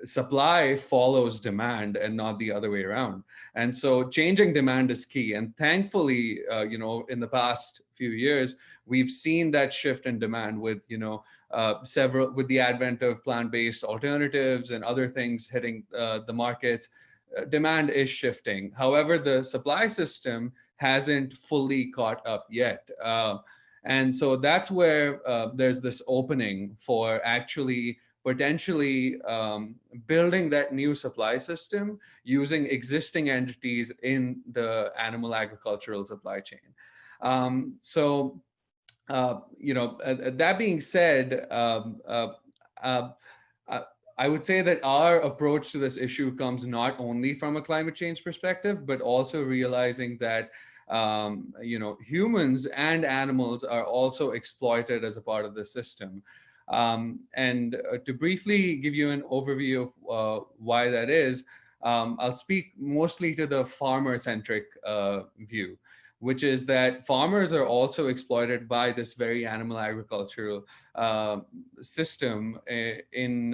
supply follows demand and not the other way around. And so changing demand is key. And thankfully, in the past few years, we've seen that shift in demand with, with the advent of plant-based alternatives and other things hitting the markets. Demand is shifting. However, the supply system hasn't fully caught up yet. And so that's where there's this opening for actually potentially building that new supply system using existing entities in the animal agricultural supply chain. That being said, I would say that our approach to this issue comes not only from a climate change perspective, but also realizing that humans and animals are also exploited as a part of the system. To briefly give you an overview of why that is, I'll speak mostly to the farmer-centric view, which is that farmers are also exploited by this very animal agricultural system in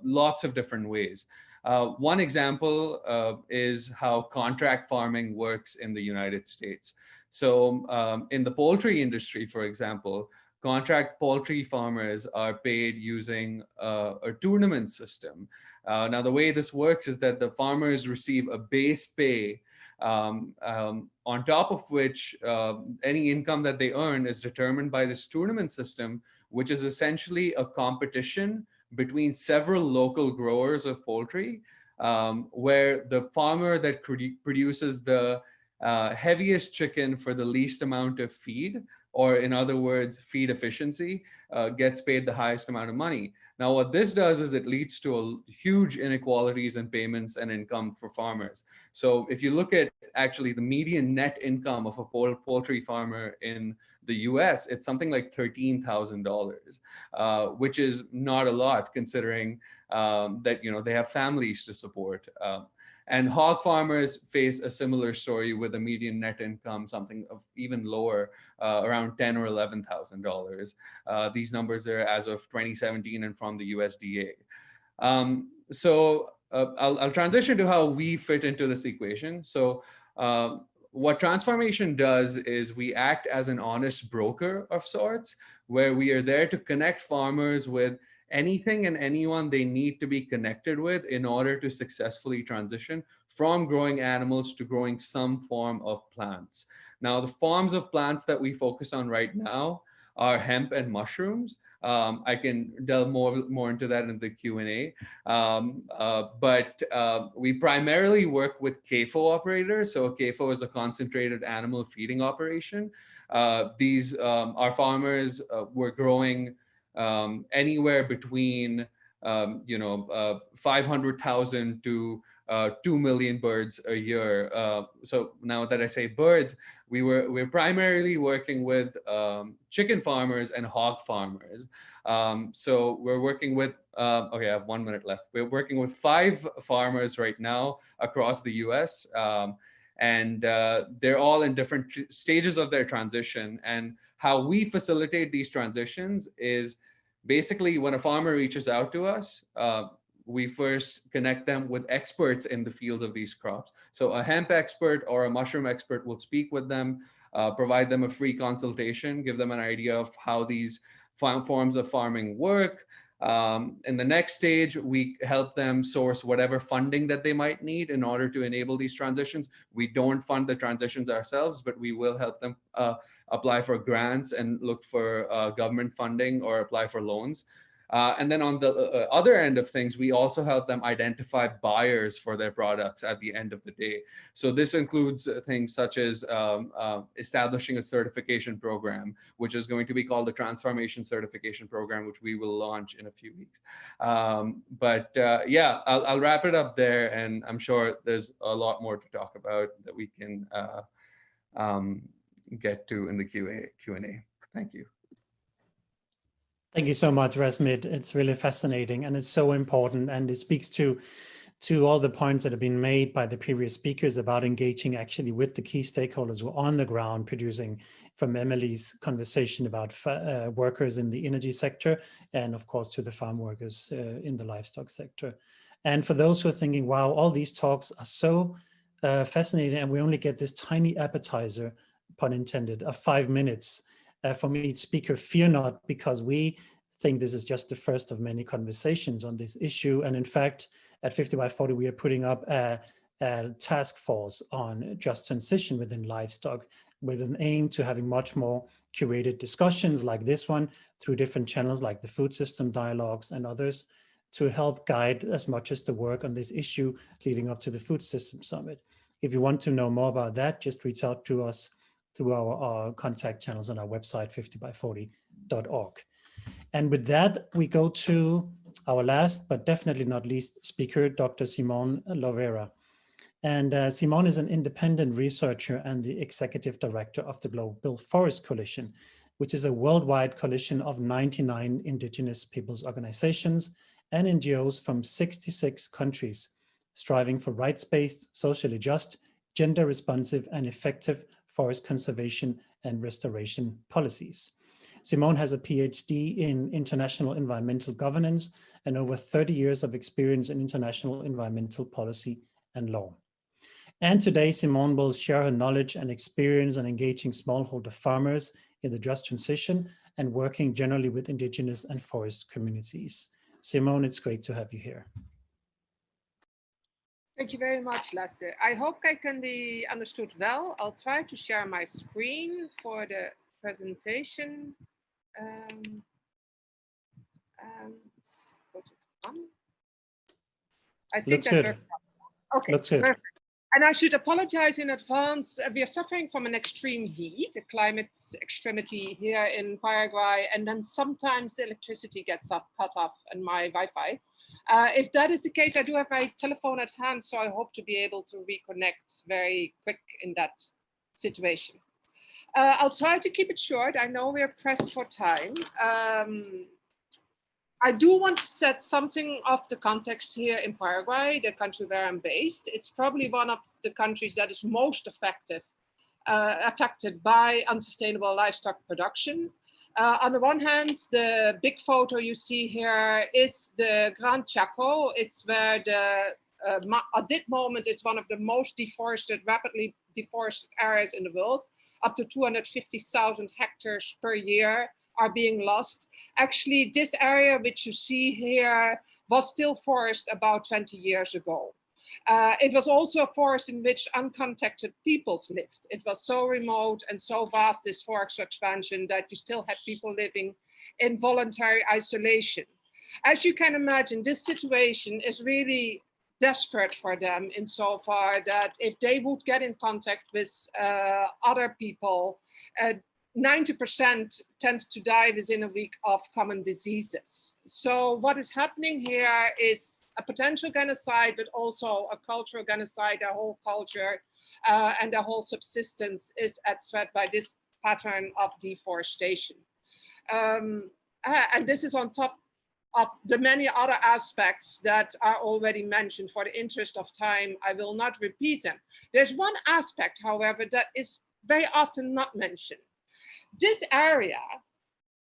lots of different ways. One example is how contract farming works in the United States. So in the poultry industry, for example, contract poultry farmers are paid using a tournament system. Now, the way this works is that the farmers receive a base pay on top of which any income that they earn is determined by this tournament system, which is essentially a competition between several local growers of poultry, where the farmer that produces the heaviest chicken for the least amount of feed, or in other words, feed efficiency, gets paid the highest amount of money. Now, what this does is it leads to huge inequalities in payments and income for farmers. So if you look at actually the median net income of a poultry farmer in the US, it's something like $13,000, which is not a lot considering that they have families to support. And hog farmers face a similar story with a median net income, something of even lower, around $10,000 or $11,000. These numbers are as of 2017 and from the USDA. I'll transition to how we fit into this equation. So what Transformation does is we act as an honest broker of sorts, where we are there to connect farmers with anything and anyone they need to be connected with in order to successfully transition from growing animals to growing some form of plants. Now, the forms of plants that we focus on right now are hemp and mushrooms. I can delve more into that in the Q&A. But we primarily work with CAFO operators. So CAFO is a concentrated animal feeding operation. These our farmers were growing anywhere between 500,000 to 2 million birds a year. So now that I say birds, we're primarily working with chicken farmers and hog farmers. So we're working with, okay, I have 1 minute left. We're working with 5 farmers right now across the US. And they're all in different stages of their transition. And how we facilitate these transitions is basically when a farmer reaches out to us, we first connect them with experts in the fields of these crops. So a hemp expert or a mushroom expert will speak with them, provide them a free consultation, give them an idea of how these forms of farming work. In the next stage, we help them source whatever funding that they might need in order to enable these transitions. We don't fund the transitions ourselves, but we will help them apply for grants and look for government funding or apply for loans. And then on the other end of things, we also help them identify buyers for their products at the end of the day. So this includes things such as establishing a certification program, which is going to be called the Transformation Certification Program, which we will launch in a few weeks. Yeah, I'll wrap it up there, and I'm sure there's a lot more to talk about that we can get to in the Q&A. Thank you. Thank you so much, Rasmit. It's really fascinating and it's so important, and it speaks to all the points that have been made by the previous speakers about engaging actually with the key stakeholders who are on the ground producing, from Emily's conversation about workers in the energy sector, and of course to the farm workers in the livestock sector. And for those who are thinking, wow, all these talks are so fascinating and we only get this tiny appetizer, pun intended, of 5 minutes from each speaker, fear not, because we think this is just the first of many conversations on this issue. And in fact, at 50 by 40, we are putting up a task force on just transition within livestock with an aim to having much more curated discussions like this one through different channels like the Food System Dialogues and others to help guide as much as the work on this issue leading up to the Food System Summit. If you want to know more about that, just reach out to us through our contact channels on our website, 50by40.org. And with that, we go to our last, but definitely not least speaker, Dr. Simone Lovera. And Simone is an independent researcher and the executive director of the Global Forest Coalition, which is a worldwide coalition of 99 indigenous peoples organizations and NGOs from 66 countries, striving for rights-based, socially just, gender responsive, and effective forest conservation and restoration policies. Simone has a PhD in international environmental governance and over 30 years of experience in international environmental policy and law. And today, Simone will share her knowledge and experience on engaging smallholder farmers in the just transition and working generally with indigenous and forest communities. Simone, it's great to have you here. Thank you very much, Lasse. I hope I can be understood well. I'll try to share my screen for the presentation and put it on. I think that works. Okay, looks good. Perfect. And I should apologize in advance. We are suffering from an extreme heat, a climate extremity here in Paraguay, and then sometimes the electricity gets cut off and my Wi-Fi. If that is the case, I do have my telephone at hand, so I hope to be able to reconnect very quick in that situation. I'll try to keep it short. I know we are pressed for time. I do want to set something of the context here in Paraguay, the country where I'm based. It's probably one of the countries that is most affected by unsustainable livestock production. On the one hand, the big photo you see here is the Gran Chaco. It's where at this moment, it's one of the most deforested, rapidly deforested areas in the world. Up to 250,000 hectares per year are being lost. Actually, this area which you see here was still forest about 20 years ago. It was also a forest in which uncontacted peoples lived. It was so remote and so vast, this forest expansion, that you still had people living in voluntary isolation. As you can imagine, this situation is really desperate for them insofar that if they would get in contact with other people, 90% tends to die within a week of common diseases. So what is happening here is a potential genocide, but also a cultural genocide. Their whole culture and their whole subsistence is at threat by this pattern of deforestation. And this is on top of the many other aspects that are already mentioned. For the interest of time, I will not repeat them. There's one aspect, however, that is very often not mentioned. This area,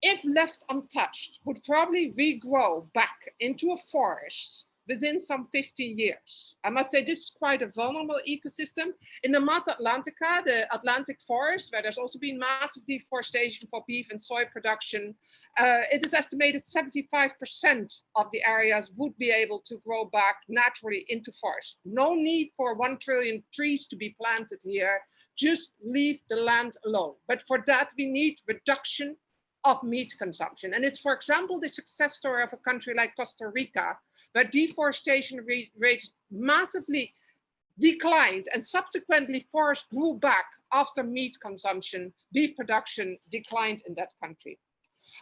if left untouched, would probably regrow back into a forest within some 50 years. I must say this is quite a vulnerable ecosystem. In the Mata Atlantica, the Atlantic forest, where there's also been massive deforestation for beef and soy production, it is estimated 75% of the areas would be able to grow back naturally into forest. No need for 1 trillion trees to be planted here, just leave the land alone. But for that, we need reduction of meat consumption. And it's, for example, the success story of a country like Costa Rica, where deforestation rate massively declined and subsequently forest grew back after meat consumption, beef production declined in that country.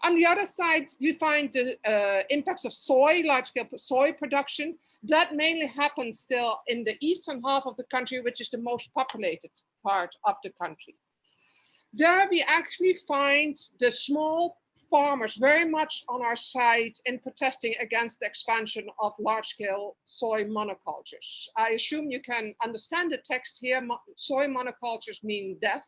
On the other side, you find the impacts of soy, large-scale soy production. That mainly happens still in the eastern half of the country, which is the most populated part of the country. There we actually find the small farmers very much on our side in protesting against the expansion of large-scale soy monocultures. I assume you can understand the text here. Soy monocultures mean death.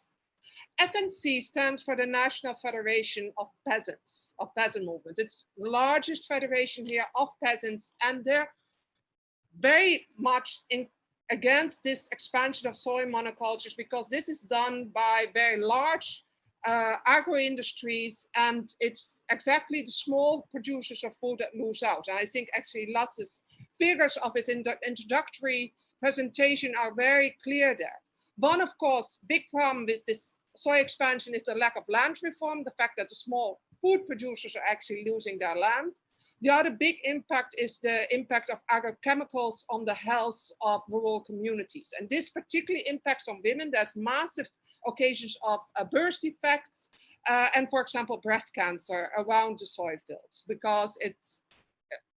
FNC stands for the National Federation of Peasants, of peasant movements. It's the largest federation here of peasants, and they're very much against this expansion of soy monocultures because this is done by very large agro-industries, and it's exactly the small producers of food that lose out. And I think actually Lasse's figures of his introductory presentation are very clear there. One, of course, big problem with this soy expansion is the lack of land reform, the fact that the small food producers are actually losing their land. The other big impact is the impact of agrochemicals on the health of rural communities. And this particularly impacts on women. There's massive occasions of birth defects and, for example, breast cancer around the soy fields, because it's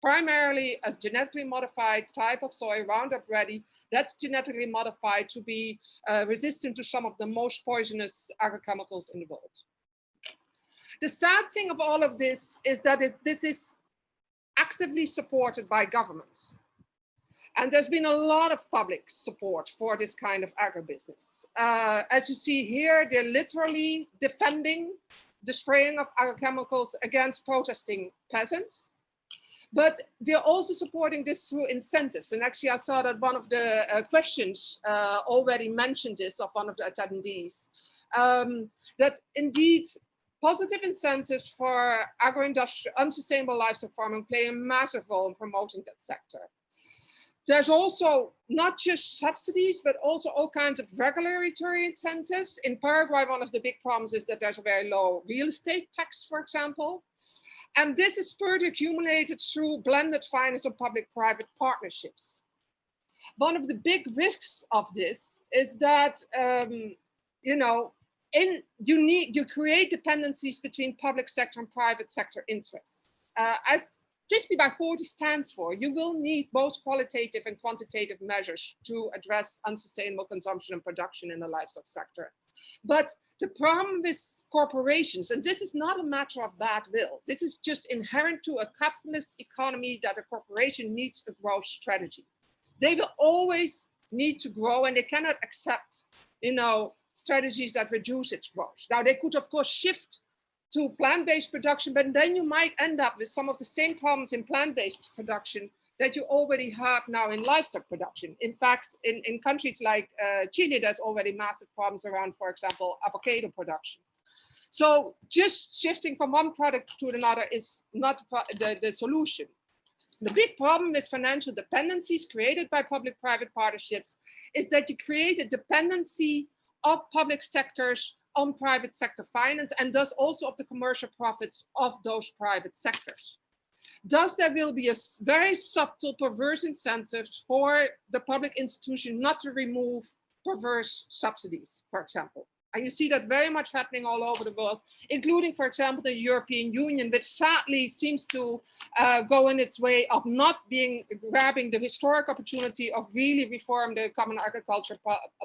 primarily a genetically modified type of soy, Roundup Ready, that's genetically modified to be resistant to some of the most poisonous agrochemicals in the world. The sad thing of all of this is that this is actively supported by governments. And there's been a lot of public support for this kind of agribusiness. As you see here, they're literally defending the spraying of agrochemicals against protesting peasants. But they're also supporting this through incentives. And actually, I saw that one of the questions already mentioned this of one of the attendees, that indeed positive incentives for agro-industrial, unsustainable livestock farming play a massive role in promoting that sector. There's also not just subsidies, but also all kinds of regulatory incentives. In Paraguay, one of the big problems is that there's a very low real estate tax, for example. And this is further accumulated through blended finance or public-private partnerships. One of the big risks of this is that, you create dependencies between public sector and private sector interests. As 50 by 40 stands for, you will need both qualitative and quantitative measures to address unsustainable consumption and production in the livestock sector. But the problem with corporations, and this is not a matter of bad will, this is just inherent to a capitalist economy, that a corporation needs a growth strategy. They will always need to grow, and they cannot accept, strategies that reduce its growth. Now, they could, of course, shift to plant-based production, but then you might end up with some of the same problems in plant-based production that you already have now in livestock production. In fact, in countries like Chile, there's already massive problems around, for example, avocado production. So just shifting from one product to another is not the solution. The big problem with financial dependencies created by public-private partnerships is that you create a dependency of public sectors on private sector finance, and thus also of the commercial profits of those private sectors. Thus, there will be a very subtle perverse incentive for the public institution not to remove perverse subsidies, for example. And you see that very much happening all over the world, including, for example, the European Union, which sadly seems to go in its way of not grabbing the historic opportunity of really reform the common agriculture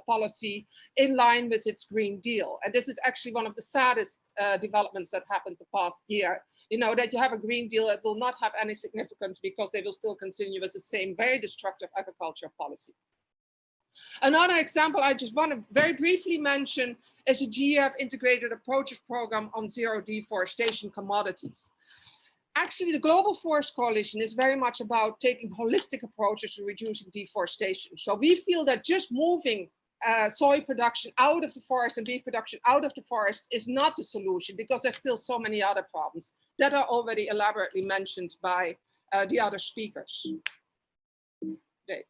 policy in line with its Green Deal. And this is actually one of the saddest developments that happened the past year. That you have a Green Deal that will not have any significance because they will still continue with the same very destructive agriculture policy. Another example I just want to very briefly mention is the GEF Integrated Approaches Program on Zero Deforestation Commodities. Actually, the Global Forest Coalition is very much about taking holistic approaches to reducing deforestation. So we feel that just moving soy production out of the forest and beef production out of the forest is not the solution, because there's still so many other problems that are already elaborately mentioned by the other speakers. Wait.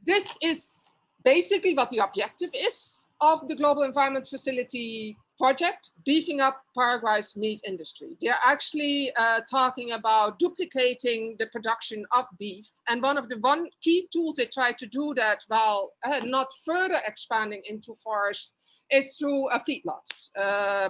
This is basically what the objective is of the Global Environment Facility project, beefing up Paraguay's meat industry. They're actually talking about duplicating the production of beef. And one of the key tools they try to do that while not further expanding into forest is through feedlots,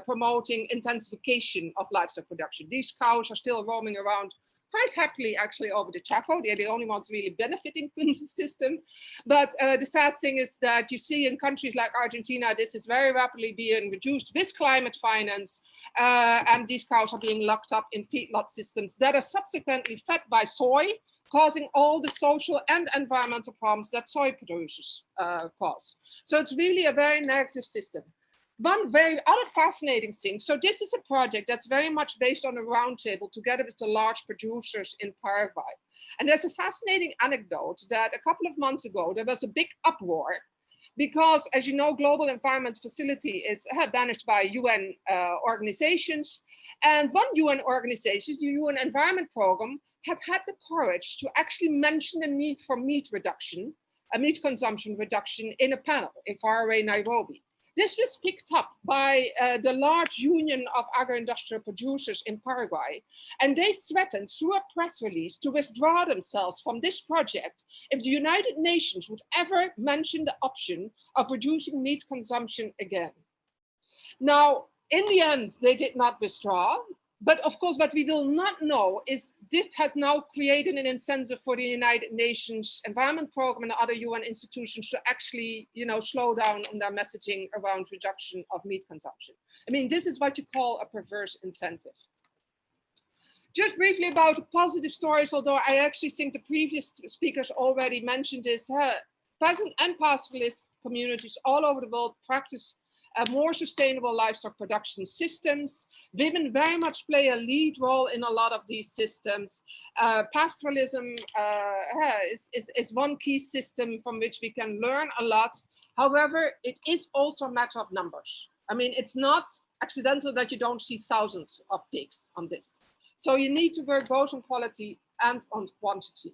promoting intensification of livestock production. These cows are still roaming around quite happily actually over the Chaco. They're the only ones really benefiting from the system. But the sad thing is that you see in countries like Argentina, this is very rapidly being reduced with climate finance. And these cows are being locked up in feedlot systems that are subsequently fed by soy, causing all the social and environmental problems that soy producers cause. So it's really a very negative system. One very other fascinating thing, so this is a project that's very much based on a roundtable together with the large producers in Paraguay. And there's a fascinating anecdote that a couple of months ago, there was a big uproar because, as you know, Global Environment Facility is managed by UN organizations. And one UN organization, the UN Environment Program, had the courage to actually mention the need for meat reduction, a meat consumption reduction in a panel in faraway Nairobi. This was picked up by the large union of agro-industrial producers in Paraguay, and they threatened through a press release to withdraw themselves from this project if the United Nations would ever mention the option of reducing meat consumption again. Now, in the end, they did not withdraw. But of course, what we will not know is this has now created an incentive for the United Nations Environment Program and other UN institutions to actually, slow down on their messaging around reduction of meat consumption. I mean, this is what you call a perverse incentive. Just briefly about the positive stories, although I actually think the previous speakers already mentioned this, peasant and pastoralist communities all over the world practice more sustainable livestock production systems. Women very much play a lead role in a lot of these systems. Pastoralism is one key system from which we can learn a lot. However, it is also a matter of numbers. I mean, it's not accidental that you don't see thousands of pigs on this. So you need to work both on quality and on quantity.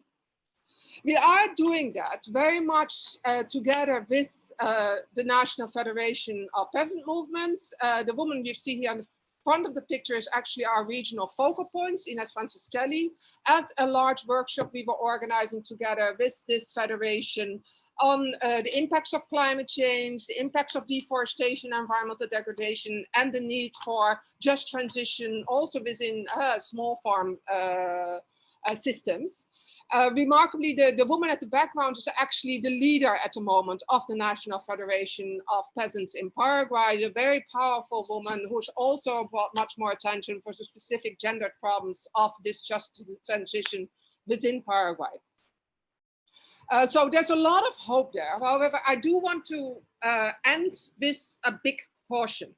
We are doing that very much together with the National Federation of Peasant Movements. The woman you see here in the front of the picture is actually our regional focal points, Ines Franciscelli, at a large workshop we were organizing together with this federation on the impacts of climate change, the impacts of deforestation, environmental degradation, and the need for just transition also within small farm systems. Remarkably, the woman at the background is actually the leader at the moment of the National Federation of Peasants in Paraguay, a very powerful woman who's also brought much more attention for the specific gendered problems of this just transition within Paraguay. So there's a lot of hope there. However, I do want to end with a big caution.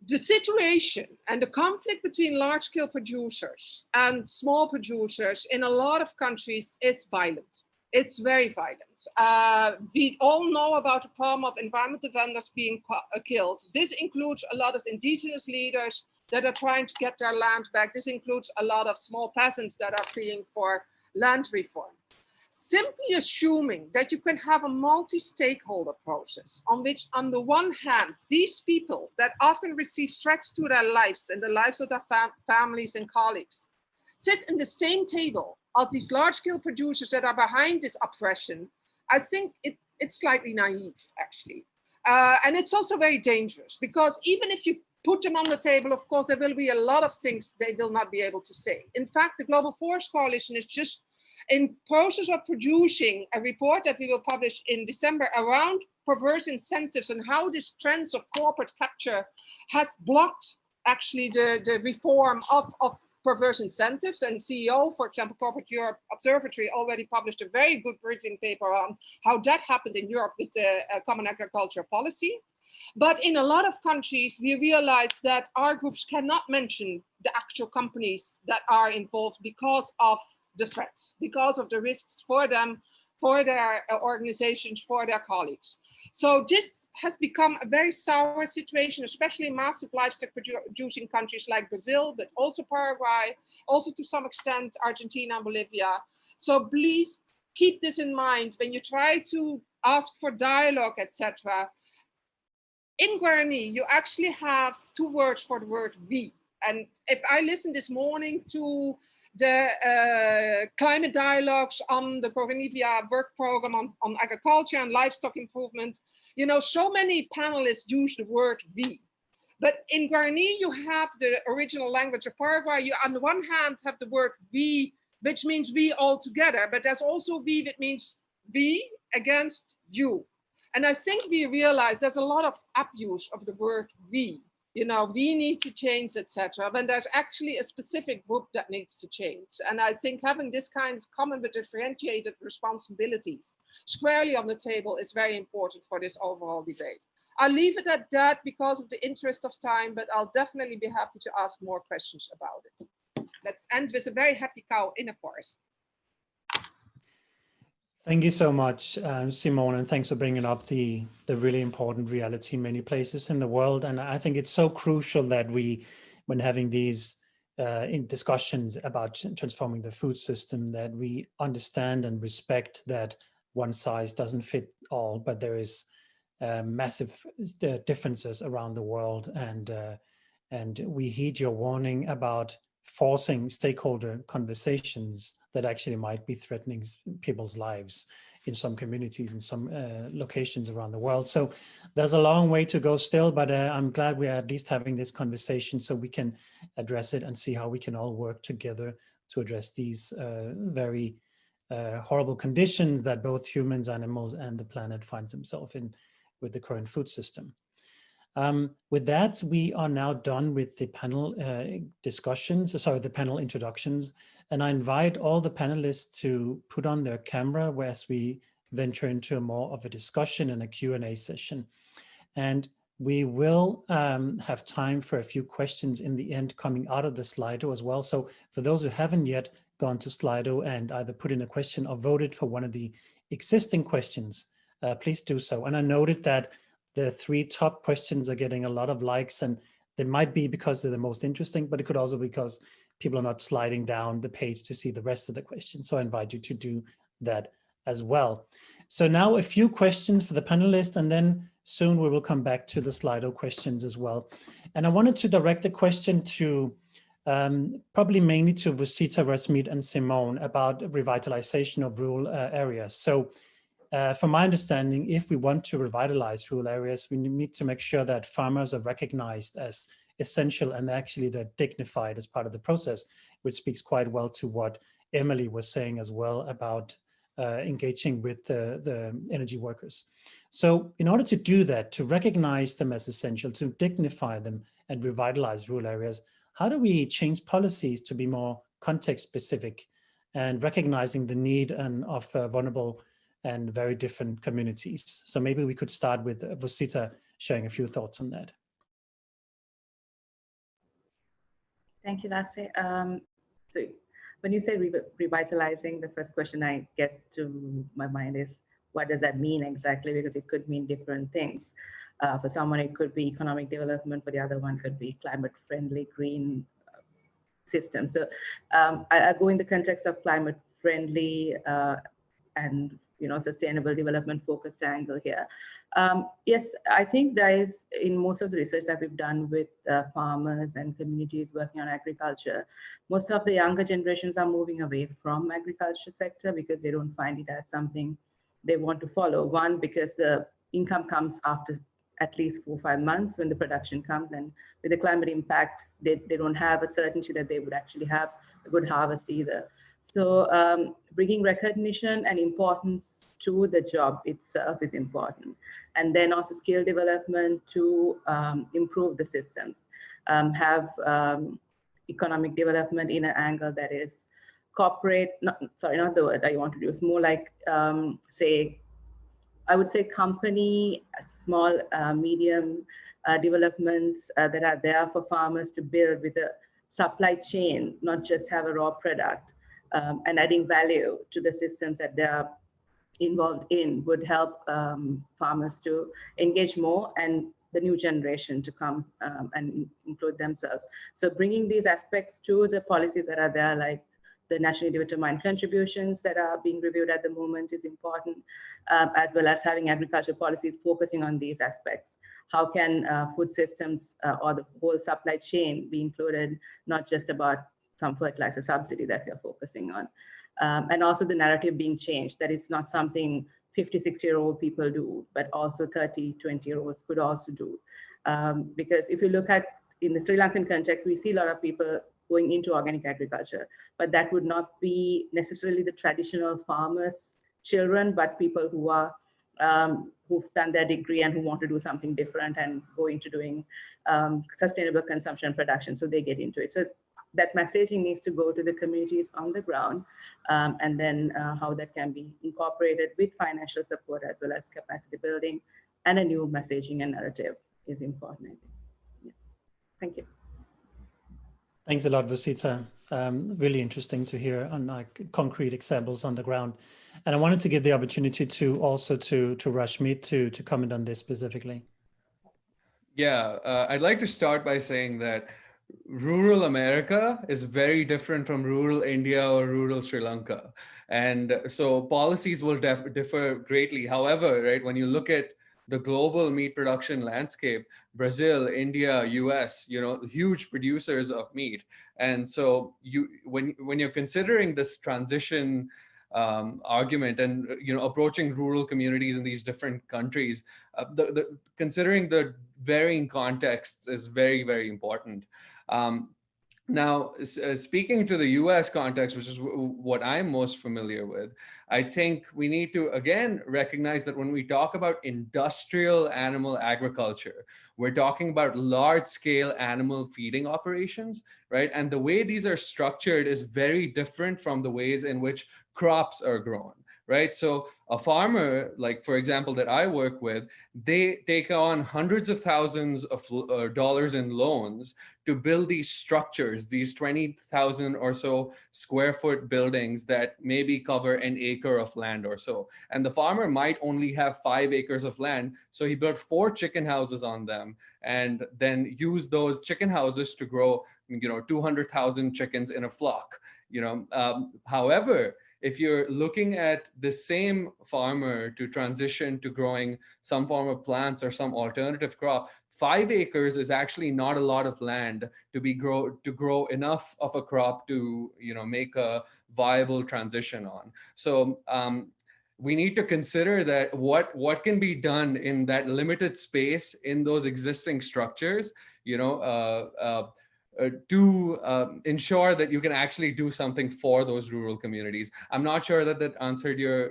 The situation and the conflict between large-scale producers and small producers in a lot of countries is violent. It's very violent. We all know about the problem of environmental vendors being killed. This includes a lot of indigenous leaders that are trying to get their land back. This includes a lot of small peasants that are pleading for land reform. Simply assuming that you can have a multi-stakeholder process on which, on the one hand, these people that often receive threats to their lives and the lives of their families and colleagues sit in the same table as these large-scale producers that are behind this oppression, I think it's slightly naive, actually. And it's also very dangerous because even if you put them on the table, of course, there will be a lot of things they will not be able to say. In fact, the Global Forest Coalition is just in process of producing a report that we will publish in December around perverse incentives and how this trends of corporate capture has blocked actually the reform of perverse incentives. And CEO, for example, Corporate Europe Observatory already published a very good briefing paper on how that happened in Europe with the Common Agricultural Policy. But in a lot of countries, we realize that our groups cannot mention the actual companies that are involved because of the threats, because of the risks for them, for their organizations, for their colleagues. So this has become a very sour situation, especially in massive livestock producing countries like Brazil, but also Paraguay, also to some extent Argentina and Bolivia. So please keep this in mind when you try to ask for dialogue, etc. In Guarani, you actually have two words for the word we. And if I listened this morning to the climate dialogues on the Coronivia work program on agriculture and livestock improvement, so many panelists use the word we. But in Guarani, you have the original language of Paraguay. You, on the one hand, have the word we, which means we all together, but there's also we that means we against you. And I think we realize there's a lot of abuse of the word we. You know, we need to change, etc. When there's actually a specific group that needs to change. And I think having this kind of common but differentiated responsibilities squarely on the table is very important for this overall debate. I'll leave it at that because of the interest of time, but I'll definitely be happy to ask more questions about it. Let's end with a very happy cow in a forest. Thank you so much, Simone, and thanks for bringing up the really important reality in many places in the world. And I think it's so crucial that we, when having these in discussions about transforming the food system, that we understand and respect that one size doesn't fit all, but there is massive differences around the world. And we heed your warning about forcing stakeholder conversations that actually might be threatening people's lives in some communities, in some locations around the world. So there's a long way to go still, but I'm glad we're at least having this conversation so we can address it and see how we can all work together to address these very horrible conditions that both humans, animals, and the planet finds themselves in with the current food system. With that, we are now done with the panel the panel introductions, and I invite all the panelists to put on their camera as we venture into more of a discussion and a Q&A session. And we will have time for a few questions in the end coming out of the Slido as well. So for those who haven't yet gone to Slido and either put in a question or voted for one of the existing questions, please do so. And I noted that the 3 top questions are getting a lot of likes, and they might be because they're the most interesting, but it could also be because people are not sliding down the page to see the rest of the questions. So I invite you to do that as well. So now a few questions for the panelists, and then soon we will come back to the Slido questions as well. And I wanted to direct the question to probably mainly to Rosita, Rasmeet, and Simone about revitalization of rural areas. So from my understanding, if we want to revitalize rural areas, we need to make sure that farmers are recognized as essential and actually they're dignified as part of the process, which speaks quite well to what Emily was saying as well about engaging with the energy workers. So in order to do that, to recognize them as essential, to dignify them and revitalize rural areas, how do we change policies to be more context specific and recognizing the need of vulnerable and very different communities? So maybe we could start with Rosita sharing a few thoughts on that. Thank you, Lasse. So when you say revitalizing, the first question I get to my mind is, what does that mean exactly? Because it could mean different things. For someone, it could be economic development. For the other one, could be climate-friendly, green system. So I go in the context of climate-friendly and sustainable development focused angle here. Yes, I think there is, in most of the research that we've done with farmers and communities working on agriculture, most of the younger generations are moving away from agriculture sector because they don't find it as something they want to follow. One, because income comes after at least 4 or 5 months when the production comes, and with the climate impacts, they don't have a certainty that they would actually have a good harvest either. So bringing recognition and importance to the job itself is important. And then also skill development to improve the systems, have economic development in an angle that is corporate, not the word I want to use, more like I would say company, small, medium developments that are there for farmers to build with a supply chain, not just have a raw product. And adding value to the systems that they're involved in would help farmers to engage more and the new generation to come and include themselves. So bringing these aspects to the policies that are there, like the nationally determined contributions that are being reviewed at the moment, is important, as well as having agricultural policies focusing on these aspects. How can food systems or the whole supply chain be included, not just about some fertilizer subsidy that we are focusing on. And also the narrative being changed, that it's not something 50, 60-year-old people do, but also 30, 20-year-olds could also do. Because if you look at in the Sri Lankan context, we see a lot of people going into organic agriculture, but that would not be necessarily the traditional farmers' children, but people who are who've done their degree and who want to do something different and go into doing sustainable consumption production. So they get into it. So that messaging needs to go to the communities on the ground, and then how that can be incorporated with financial support as well as capacity building, and a new messaging and narrative is important, I think. Yeah. Thank you. Thanks a lot, Vasita. Really interesting to hear on like concrete examples on the ground. And I wanted to give the opportunity to also to Rashmeet to comment on this specifically. Yeah, I'd like to start by saying that rural America is very different from rural India or rural Sri Lanka. And so policies will differ greatly. However, right, when you look at the global meat production landscape, Brazil, India, US, huge producers of meat. And so when you're considering this transition argument and approaching rural communities in these different countries, considering the varying contexts is very, very important. Now, speaking to the US context, which is what I'm most familiar with, I think we need to, again, recognize that when we talk about industrial animal agriculture, we're talking about large-scale animal feeding operations, right? And the way these are structured is very different from the ways in which crops are grown, right? So a farmer, like, for example, that I work with, they take on hundreds of thousands of dollars in loans to build these structures, these 20,000 or so square foot buildings that maybe cover an acre of land or so. And the farmer might only have 5 acres of land. So he built 4 chicken houses on them and then used those chicken houses to grow, 200,000 chickens in a flock. However, if you're looking at the same farmer to transition to growing some form of plants or some alternative crop, 5 acres is actually not a lot of land to grow enough of a crop to make a viable transition on. So we need to consider that what can be done in that limited space in those existing structures, to ensure that you can actually do something for those rural communities. I'm not sure that answered your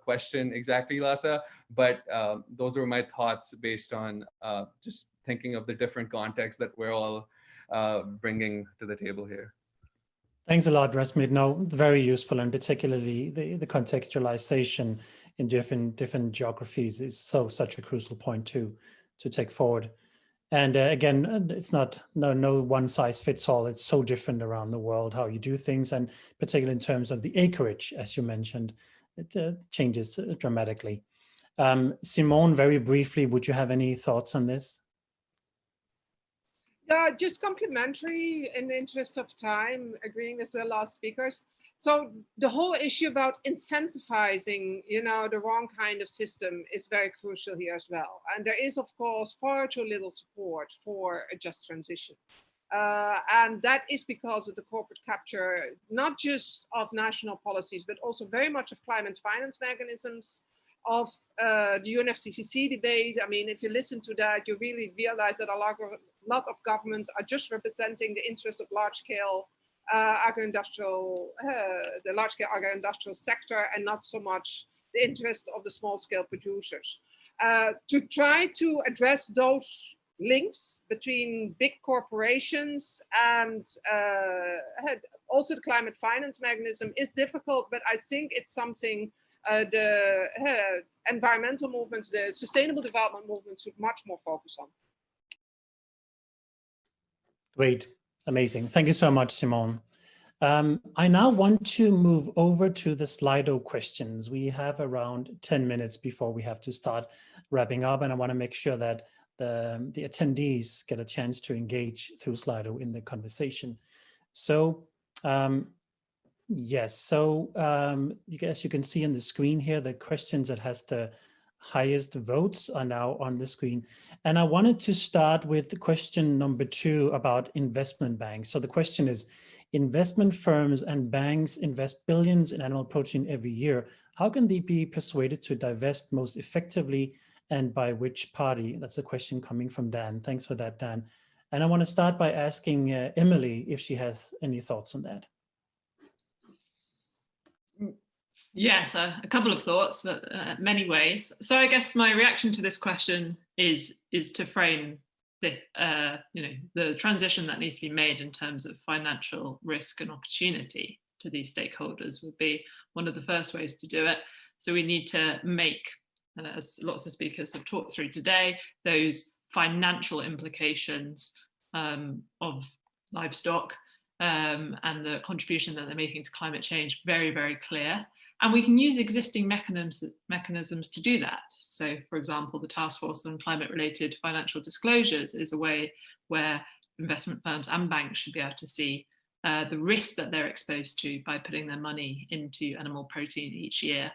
question exactly, Lhasa, but those were my thoughts based on just thinking of the different contexts that we're all bringing to the table here. Thanks a lot, Rashmeet. No, very useful, and particularly the contextualization in different geographies is such a crucial point to take forward. And again, it's no one size fits all. It's so different around the world how you do things, and particularly in terms of the acreage, as you mentioned, it changes dramatically. Simone, very briefly, would you have any thoughts on this? Just complimentary in the interest of time, agreeing with the last speakers. So the whole issue about incentivizing, the wrong kind of system is very crucial here as well. And there is, of course, far too little support for a just transition. And that is because of the corporate capture, not just of national policies, but also very much of climate finance mechanisms, of the UNFCCC debate. I mean, if you listen to that, you really realize that a lot of governments are just representing the interest of large-scale agro-industrial, the large-scale agro-industrial sector, and not so much the interest of the small-scale producers. To try to address those links between big corporations and also the climate finance mechanism is difficult, but I think it's something the environmental movements, the sustainable development movements should much more focus on. Great, amazing. Thank you so much, Simone. I now want to move over to the Slido questions. We have around 10 minutes before we have to start wrapping up, and I want to make sure that the attendees get a chance to engage through Slido in the conversation. So yes, so as you can see on the screen here, the questions that has the highest votes are now on the screen. And I wanted to start with the question number 2 about investment banks. So the question is, investment firms and banks invest billions in animal protein every year. How can they be persuaded to divest most effectively and by which party? That's a question coming from Dan. Thanks for that, Dan. And I want to start by asking Emily if she has any thoughts on that. Yes, a couple of thoughts, but many ways. So I guess my reaction to this question is to frame the the transition that needs to be made in terms of financial risk and opportunity to these stakeholders would be one of the first ways to do it. So we need to make, as lots of speakers have talked through today, those financial implications of livestock and the contribution that they're making to climate change very, very clear. And we can use existing mechanisms to do that. So, for example, the Task Force on Climate-Related Financial Disclosures is a way where investment firms and banks should be able to see the risk that they're exposed to by putting their money into animal protein each year.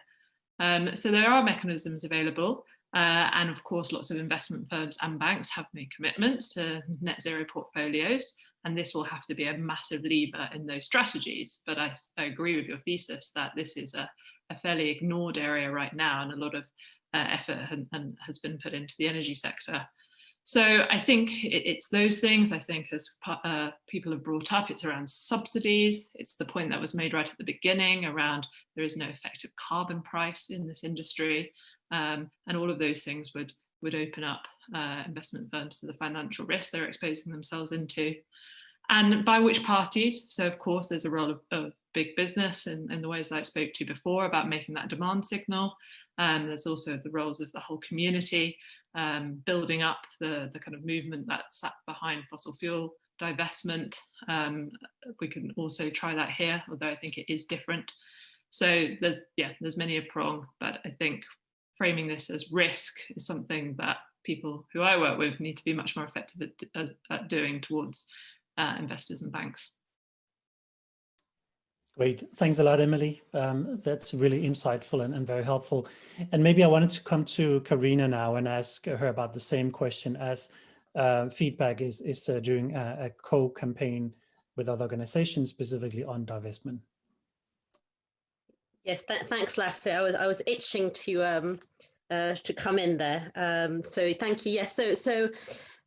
So there are mechanisms available. And of course, lots of investment firms and banks have made commitments to net zero portfolios. And this will have to be a massive lever in those strategies. But I agree with your thesis that this is a fairly ignored area right now, and a lot of effort has been put into the energy sector. So I think it's those things. I think, as people have brought up, it's around subsidies. It's the point that was made right at the beginning around there is no effective carbon price in this industry. And all of those things would open up investment firms to the financial risk they're exposing themselves into. And by which parties? So of course, there's a role of big business in the ways that I spoke to before about making that demand signal. There's also the roles of the whole community, building up the kind of movement that sat behind fossil fuel divestment. We can also try that here, although I think it is different. So there's many a prong, but I think framing this as risk is something that people who I work with need to be much more effective at doing towards investors and banks. Great, thanks a lot, Emily. That's really insightful and very helpful. And maybe I wanted to come to Karina now and ask her about the same question, as Feedback is doing a co-campaign with other organizations specifically on divestment. Yes, thanks, Lasse. I was itching to come in there. So thank you. Yes, so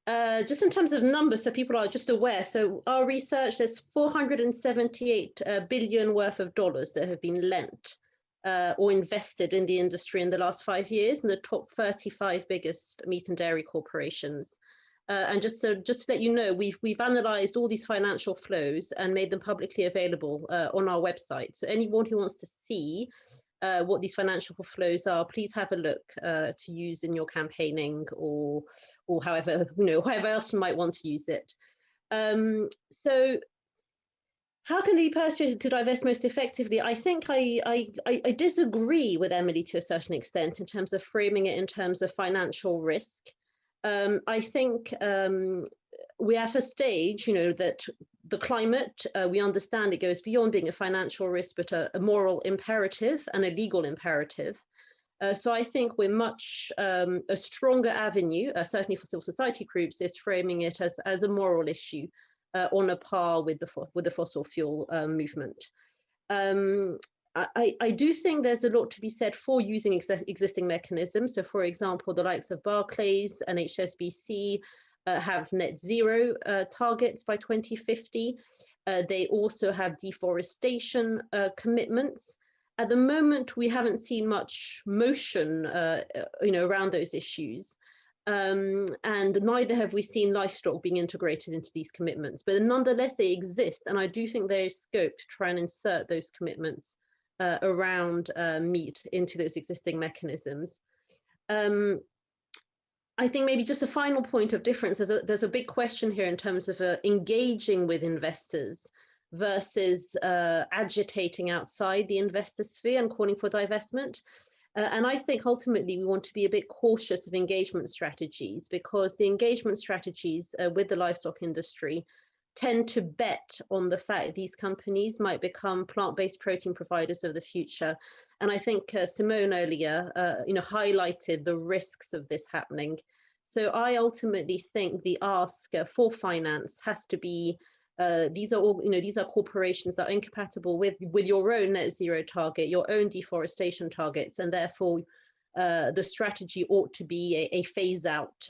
just in terms of numbers, so people are just aware. So our research, there's 478 billion worth of dollars that have been lent or invested in the industry in the last 5 years, in the top 35 biggest meat and dairy corporations. And just to let you know, we've analysed all these financial flows and made them publicly available on our website. So anyone who wants to see what these financial flows are, please have a look to use in your campaigning or however else you might want to use it. So how can they be persuaded to divest most effectively? I think I disagree with Emily to a certain extent in terms of framing it in terms of financial risk. I think we're at a stage, that the climate, we understand it goes beyond being a financial risk, but a moral imperative and a legal imperative. So I think we're much a stronger avenue, certainly for civil society groups, is framing it as a moral issue on a par with the fossil fuel movement. I do think there's a lot to be said for using existing mechanisms. So, for example, the likes of Barclays and HSBC have net zero targets by 2050. They also have deforestation commitments. At the moment, we haven't seen much motion, around those issues. And neither have we seen livestock being integrated into these commitments. But nonetheless, they exist. And I do think there is scope to try and insert those commitments around meat into those existing mechanisms. I think maybe just a final point of difference, there's a big question here in terms of engaging with investors versus agitating outside the investor sphere and calling for divestment. And I think ultimately we want to be a bit cautious of engagement strategies, because the engagement strategies with the livestock industry tend to bet on the fact these companies might become plant-based protein providers of the future. And I think Simone earlier, highlighted the risks of this happening. So I ultimately think the ask for finance has to be, these are corporations that are incompatible with your own net zero target, your own deforestation targets, and therefore the strategy ought to be a phase out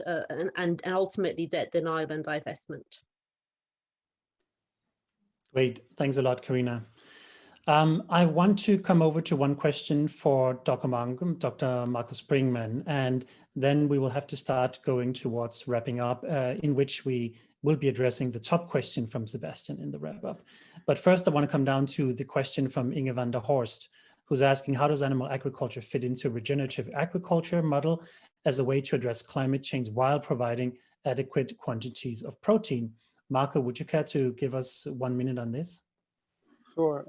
and ultimately debt denial and divestment. Great, thanks a lot, Karina. I want to come over to one question for Dr. Marco Springmann, and then we will have to start going towards wrapping up, in which we will be addressing the top question from Sebastian in the wrap up. But first, I want to come down to the question from Inge van der Horst, who's asking, how does animal agriculture fit into regenerative agriculture model as a way to address climate change while providing adequate quantities of protein? Marco, would you care to give us 1 minute on this? Sure.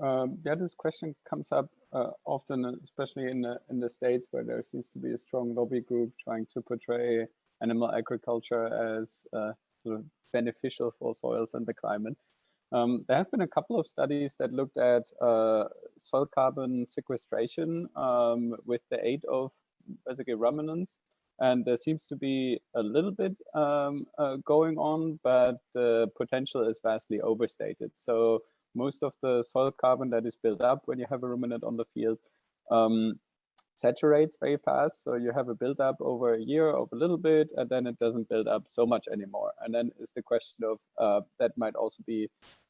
Yeah, this question comes up often, especially in the States, where there seems to be a strong lobby group trying to portray animal agriculture as sort of beneficial for soils and the climate. There have been a couple of studies that looked at soil carbon sequestration with the aid of basically ruminants. And there seems to be a little bit going on, but the potential is vastly overstated. So most of the soil carbon that is built up when you have a ruminant on the field saturates very fast. So you have a buildup over a year of a little bit, and then it doesn't build up so much anymore. And then it's the question of that might also be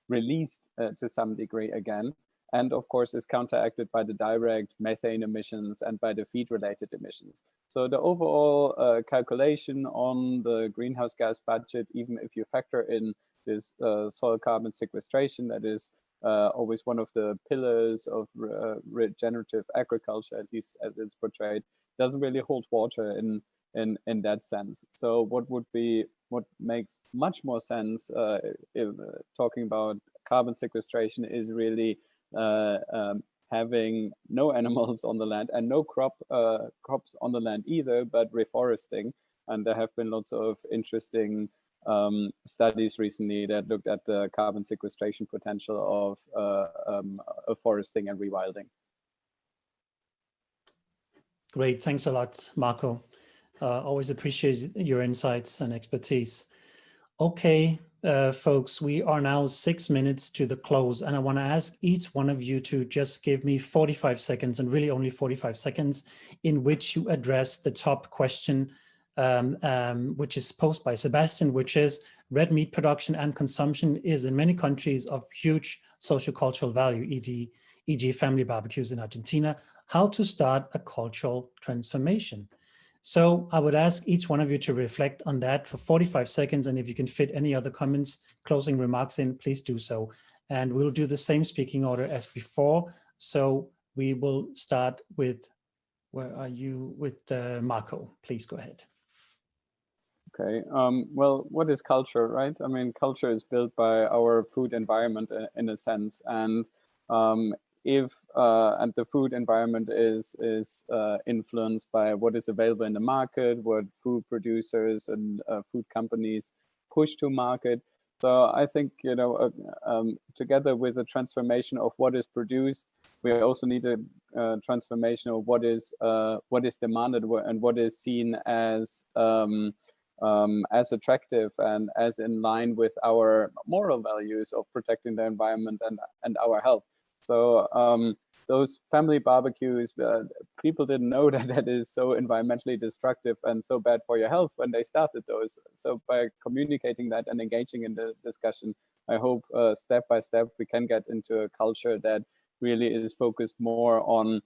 released to some degree again. And of course, is counteracted by the direct methane emissions and by the feed-related emissions. So the overall calculation on the greenhouse gas budget, even if you factor in this soil carbon sequestration, that is always one of the pillars of regenerative agriculture, at least as it's portrayed, doesn't really hold water in that sense. So what makes much more sense if talking about carbon sequestration is really having no animals on the land and no crops on the land either, but reforesting. And there have been lots of interesting studies recently that looked at the carbon sequestration potential of foresting and rewilding. Great, thanks a lot, Marco. Always appreciate your insights and expertise. Okay, folks, we are now 6 minutes to the close, and I want to ask each one of you to just give me 45 seconds, and really only 45 seconds, in which you address the top question, which is posed by Sebastian, which is red meat production and consumption is in many countries of huge sociocultural value, e.g. family barbecues in Argentina. How to start a cultural transformation? So I would ask each one of you to reflect on that for 45 seconds. And if you can fit any other comments, closing remarks in, please do so. And we'll do the same speaking order as before. So we will start with, where are you? With Marco, please go ahead. Okay, well, what is culture, right? I mean, culture is built by our food environment in a sense. And if the food environment is influenced by what is available in the market, what food producers and food companies push to market. So I think, you know, together with the transformation of what is produced, we also need a transformation of what is demanded and what is seen as attractive and as in line with our moral values of protecting the environment and our health. So those family barbecues, people didn't know that is so environmentally destructive and so bad for your health when they started those. So by communicating that and engaging in the discussion, I hope step by step we can get into a culture that really is focused more on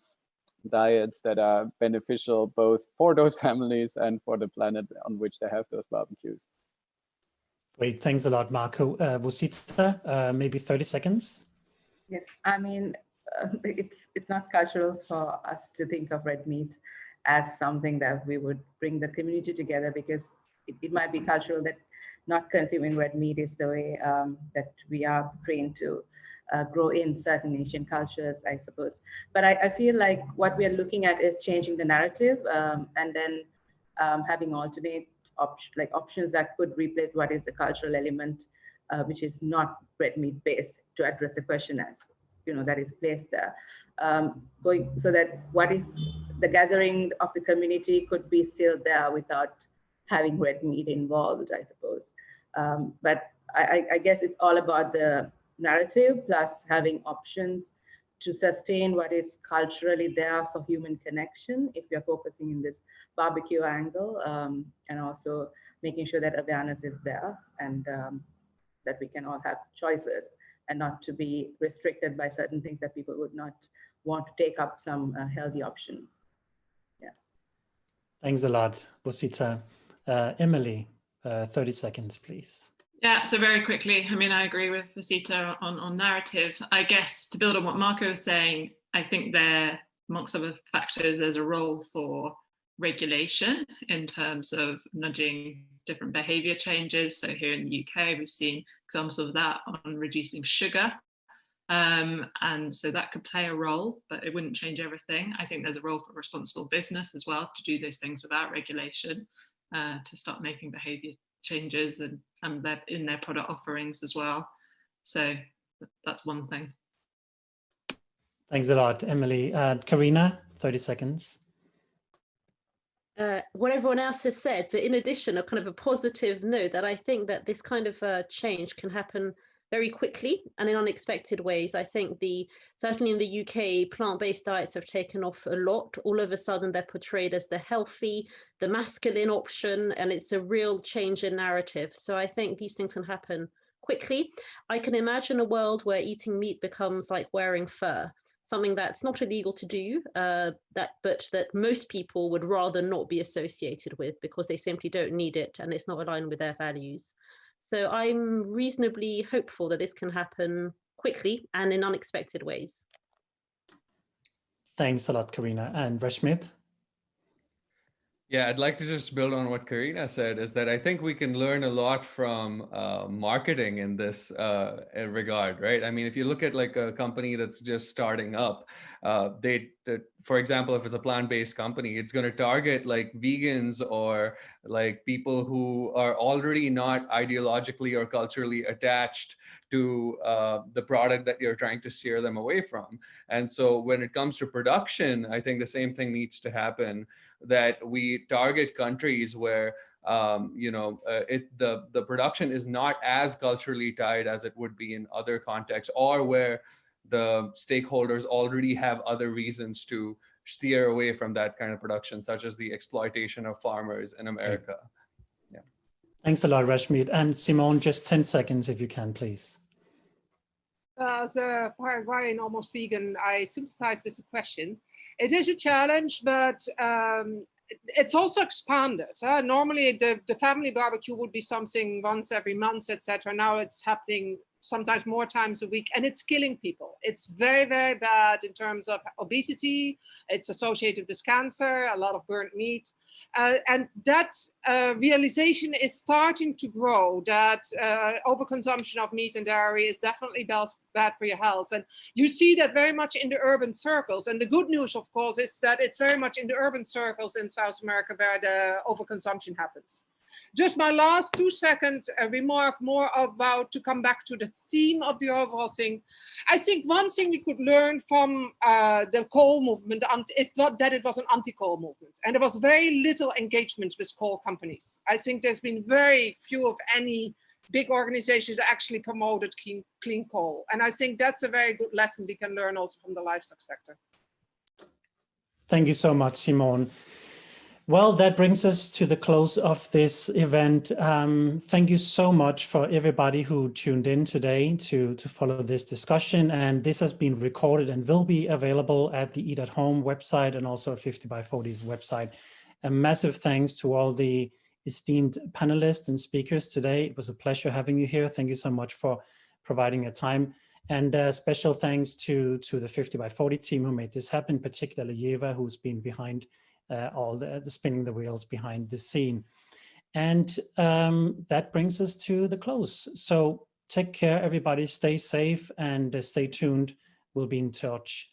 diets that are beneficial both for those families and for the planet on which they have those barbecues. Great, thanks a lot, Marco. Rosita, maybe 30 seconds. Yes, I mean, it's not cultural for us to think of red meat as something that we would bring the community together, because it might be cultural that not consuming red meat is the way that we are trained to grow in certain Asian cultures, I suppose. But I feel like what we are looking at is changing the narrative and then having alternate options that could replace what is the cultural element, which is not red meat based, to address the question as, you know, that is placed there. So that what is the gathering of the community could be still there without having red meat involved, I suppose. But I guess it's all about the narrative plus having options to sustain what is culturally there for human connection, if we are focusing in this barbecue angle, and also making sure that awareness is there, and that we can all have choices and not to be restricted by certain things that people would not want to take up some healthy option. Yeah. Thanks a lot, Bosita. Emily, 30 seconds, please. Yeah, so very quickly, I mean, I agree with Rosita on narrative. I guess to build on what Marco was saying, I think there, amongst other factors, there's a role for regulation in terms of nudging different behavior changes. So here in the UK, we've seen examples of that on reducing sugar. And so that could play a role, but it wouldn't change everything. I think there's a role for responsible business as well to do those things without regulation, to start making behavior changes and in their product offerings as well. So that's one thing. Thanks a lot, Emily. Karina, 30 seconds. What everyone else has said, but in addition, a kind of a positive note that I think that this kind of change can happen very quickly and in unexpected ways. I think certainly in the UK, plant-based diets have taken off a lot. All of a sudden, they're portrayed as the healthy, the masculine option, and it's a real change in narrative. So I think these things can happen quickly. I can imagine a world where eating meat becomes like wearing fur, something that's not illegal to do, but that most people would rather not be associated with because they simply don't need it and it's not aligned with their values. So I'm reasonably hopeful that this can happen quickly and in unexpected ways. Thanks a lot, Karina. And Rashmit? Yeah, I'd like to just build on what Karina said, is that I think we can learn a lot from marketing in this regard, right? I mean, if you look at like a company that's just starting up, for example, if it's a plant-based company, it's going to target like vegans or like people who are already not ideologically or culturally attached to the product that you're trying to steer them away from. And so when it comes to production, I think the same thing needs to happen, that we target countries where the production is not as culturally tied as it would be in other contexts, or where the stakeholders already have other reasons to steer away from that kind of production, such as the exploitation of farmers in America. Yeah. Thanks a lot, Rashmit. And Simone, just 10 seconds if you can, please. As a Paraguayan, almost vegan, I sympathize with the question. It is a challenge, but it's also expanded. Normally, the family barbecue would be something once every month, etc. Now it's happening sometimes more times a week, and it's killing people. It's very, very bad in terms of obesity. It's associated with cancer, a lot of burnt meat. And that realization is starting to grow, that overconsumption of meat and dairy is definitely bad for your health. And you see that very much in the urban circles. And the good news, of course, is that it's very much in the urban circles in South America where the overconsumption happens. Just my last 2 second remark more about, to come back to the theme of the overall thing. I think one thing we could learn from the coal movement is that it was an anti-coal movement. And there was very little engagement with coal companies. I think there's been very few of any big organizations that actually promoted clean coal. And I think that's a very good lesson we can learn also from the livestock sector. Thank you so much, Simone. Well, that brings us to the close of this event. Thank you so much for everybody who tuned in today to follow this discussion. And this has been recorded and will be available at the Eat at Home website and also 50by40's website. A massive thanks to all the esteemed panelists and speakers today. It was a pleasure having you here. Thank you so much for providing your time. And special thanks to the 50by40 team who made this happen, particularly Yeva, who's been behind all the spinning the wheels behind the scene. And that brings us to the close. So take care, everybody. Stay safe and stay tuned. We'll be in touch